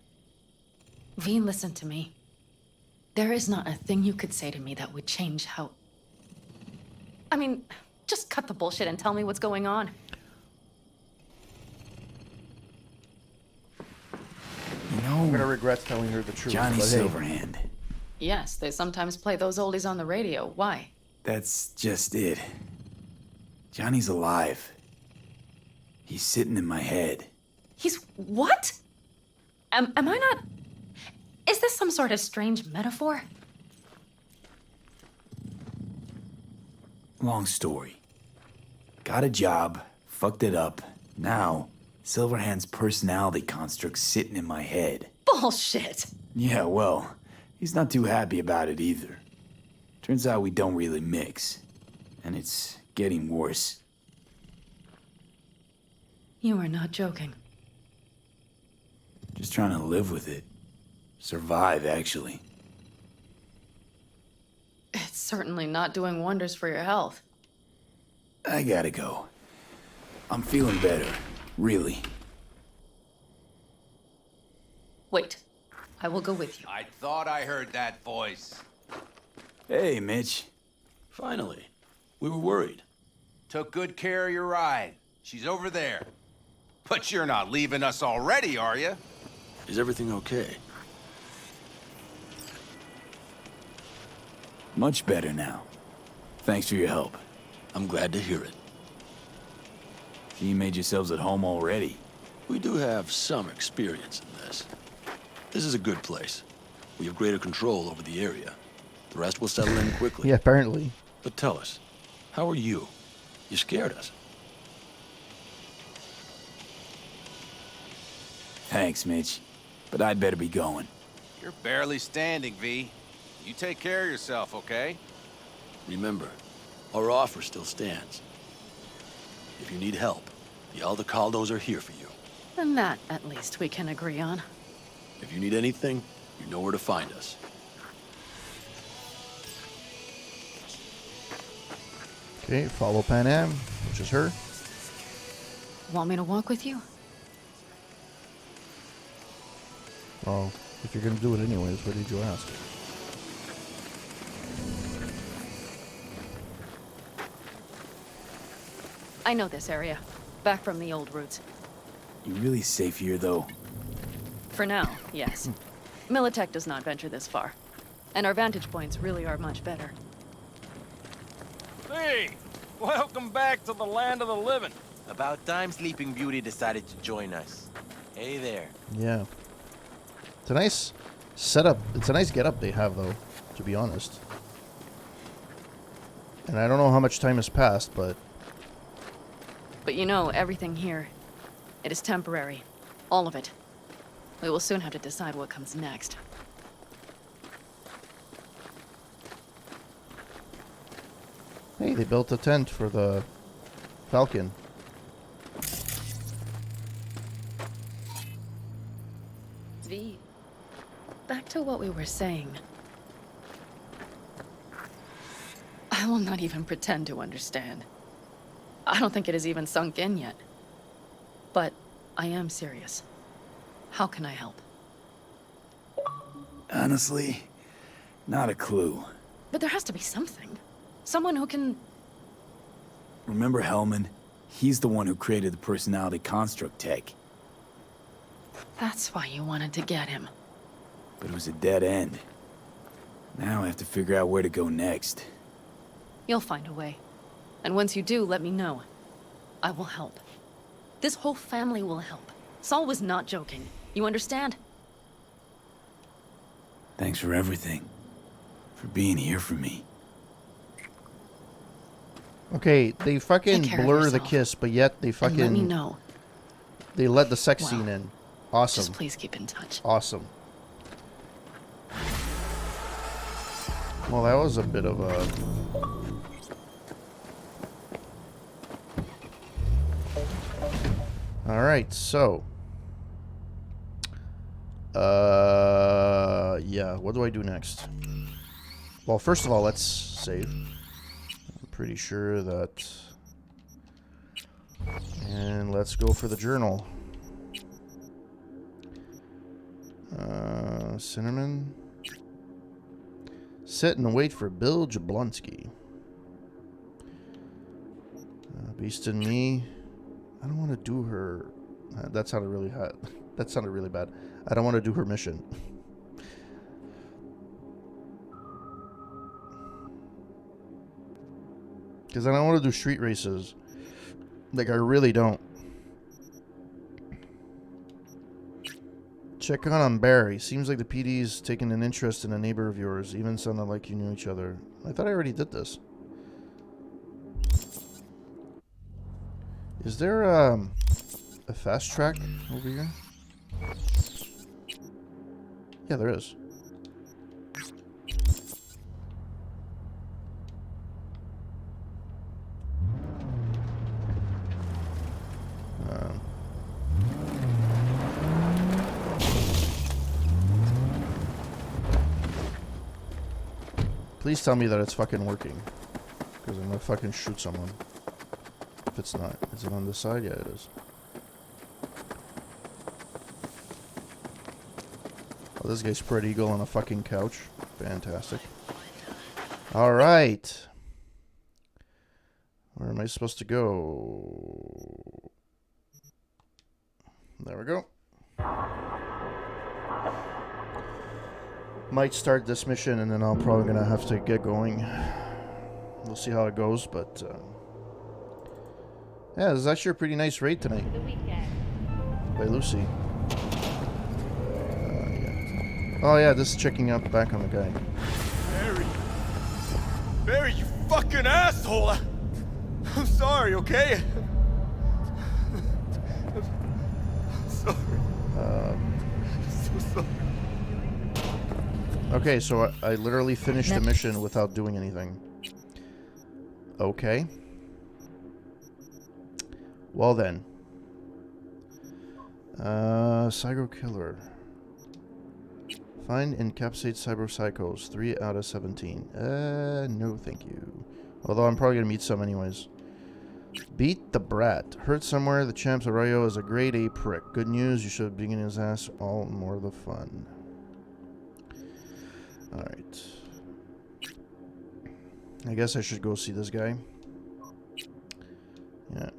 V, listen to me. There is not a thing you could say to me that would change how... I mean, just cut the bullshit and tell me what's going on. You know... I'm going to regret telling her the truth. Johnny but hey. Silverhand. Yes, they sometimes play those oldies on the radio. Why? That's just it. Johnny's alive. He's sitting in my head. He's what? Am I not... Is this some sort of strange metaphor? Long story. Got a job, fucked it up. Now, Silverhand's personality construct's sitting in my head. Bullshit! Yeah, well, he's not too happy about it either. Turns out we don't really mix. And it's getting worse. You are not joking. Just trying to live with it. Survive, actually. It's certainly not doing wonders for your health. I gotta go. I'm feeling better. Really. Wait. I will go with you. I thought I heard that voice. Hey, Mitch. Finally. We were worried. Took good care of your ride. She's over there. But you're not leaving us already, are you? Is everything okay? Much better now. Thanks for your help. I'm glad to hear it. You made yourselves at home already. We do have some experience in this. This is a good place. We have greater control over the area. The rest will settle in quickly. Yeah, apparently. But tell us, how are you? You scared us. Thanks, Mitch. But I'd better be going. You're barely standing, V. You take care of yourself, okay? Remember, our offer still stands. If you need help, the Aldecaldos are here for you. And that, at least, we can agree on. If you need anything, you know where to find us. Okay, follow Pan Am, which is her. Want me to walk with you? Well, if you're going to do it anyways, what did you ask? I know this area. Back from the old routes. You really safe here, though? For now, yes. Militech does not venture this far. And our vantage points really are much better. Hey! Welcome back to the land of the living. About time Sleeping Beauty decided to join us. Hey there. Yeah. It's a nice setup. It's a nice getup they have, though, to be honest. And I don't know how much time has passed, but... But you know, everything here, it is temporary. All of it. We will soon have to decide what comes next. Hey, they built a tent for the Falcon. V, back to what we were saying. I will not even pretend to understand. I don't think it has even sunk in yet. But I am serious. How can I help? Honestly, not a clue. But there has to be something. Someone who can... Remember Hellman? He's the one who created the personality construct tech. That's why you wanted to get him. But it was a dead end. Now I have to figure out where to go next. You'll find a way. And once you do, let me know. I will help. This whole family will help. Saul was not joking. You understand? Thanks for everything. For being here for me. Okay, they fucking Take care of blur the yourself. kiss, but yet they fucking... And let me know. They let the sex Well, scene in. Awesome. Just please keep in touch. Awesome. Well, that was a bit of a... Alright, so... Yeah, what do I do next? Well, first of all, let's save. I'm pretty sure that... And let's go for the journal. Cinnamon. Sit and wait for Bill Jablonski. Beast in Me. I don't want to do her... that sounded really hot. That sounded really bad. I don't want to do her mission. Because I don't want to do street races. Like, I really don't. Check on Barry. Seems like the PD's taking an interest in a neighbor of yours. Even sounded like you knew each other. I thought I already did this. Is there a fast track over here? Yeah, there is. Please tell me that it's fucking working. Because I'm gonna fucking shoot someone. If it's not. Is it on this side? Yeah, it is. Oh, this guy's spread eagle on a fucking couch. Fantastic. Alright. Where am I supposed to go? There we go. Might start this mission and then I'm probably gonna have to get going. We'll see how it goes, but yeah, this is actually a pretty nice raid tonight by Lucy. Yeah. Oh yeah, this is checking out back on the guy. Barry, you fucking asshole! I'm sorry, okay? I'm sorry. I'm so sorry. Okay, so I literally finished the mission without doing anything. Okay. Well then. Psycho Killer. Find encapsulate cyber psychos. 3 out of 17. No thank you. Although I'm probably gonna meet some anyways. Beat the Brat. Heard somewhere the Champs Arroyo is a grade A prick. Good news, you should begin his ass all more the fun. Alright. I guess I should go see this guy. Yeah.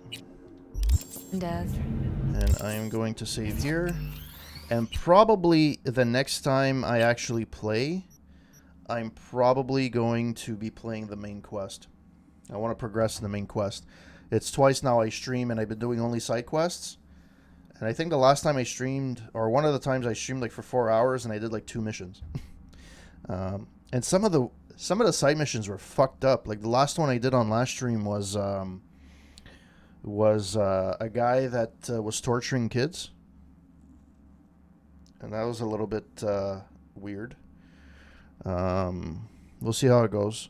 And I am going to save here. And probably the next time I actually play, I'm probably going to be playing the main quest. I want to progress in the main quest. It's twice now I stream and I've been doing only side quests. And I think the last time I streamed, or one of the times I streamed like for 4 hours and I did like 2 missions. And some of the side missions were fucked up. Like the last one I did on last stream was a guy that was torturing kids, and that was a little bit weird. We'll see how it goes.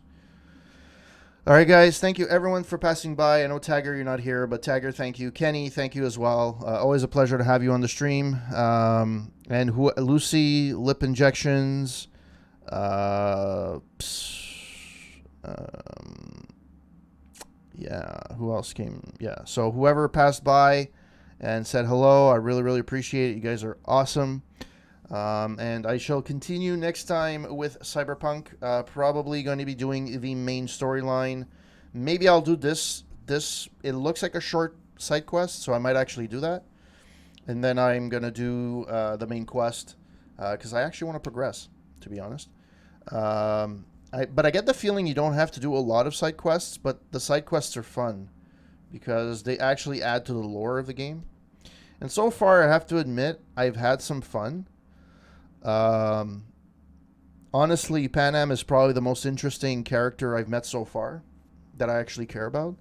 All right, guys. Thank you, everyone, for passing by. I know, Tagger, you're not here, but Tagger, thank you. Kenny, thank you as well. Always a pleasure to have you on the stream. And Lucy, lip injections. Yeah, who else came? Yeah, so whoever passed by and said hello, I really, really appreciate it. You guys are awesome. And I shall continue next time with Cyberpunk. Probably going to be doing the main storyline. Maybe I'll do this. It looks like a short side quest, so I might actually do that. And then I'm going to do the main quest because I actually want to progress, to be honest. But I get the feeling you don't have to do a lot of side quests, but the side quests are fun because they actually add to the lore of the game. And so far, I have to admit, I've had some fun. Honestly, Panam is probably the most interesting character I've met so far that I actually care about.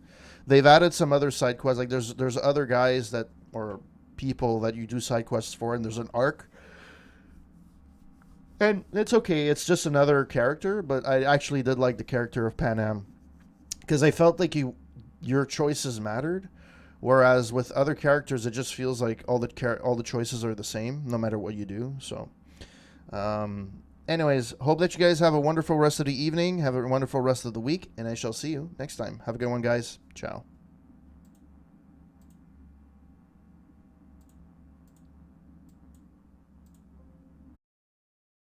They've added some other side quests. Like there's other guys that or people that you do side quests for, and there's an arc. And it's okay. It's just another character, but I actually did like the character of Panam because I felt like your choices mattered. Whereas with other characters, it just feels like all the choices are the same, no matter what you do. So, anyways, hope that you guys have a wonderful rest of the evening. Have a wonderful rest of the week, and I shall see you next time. Have a good one, guys. Ciao.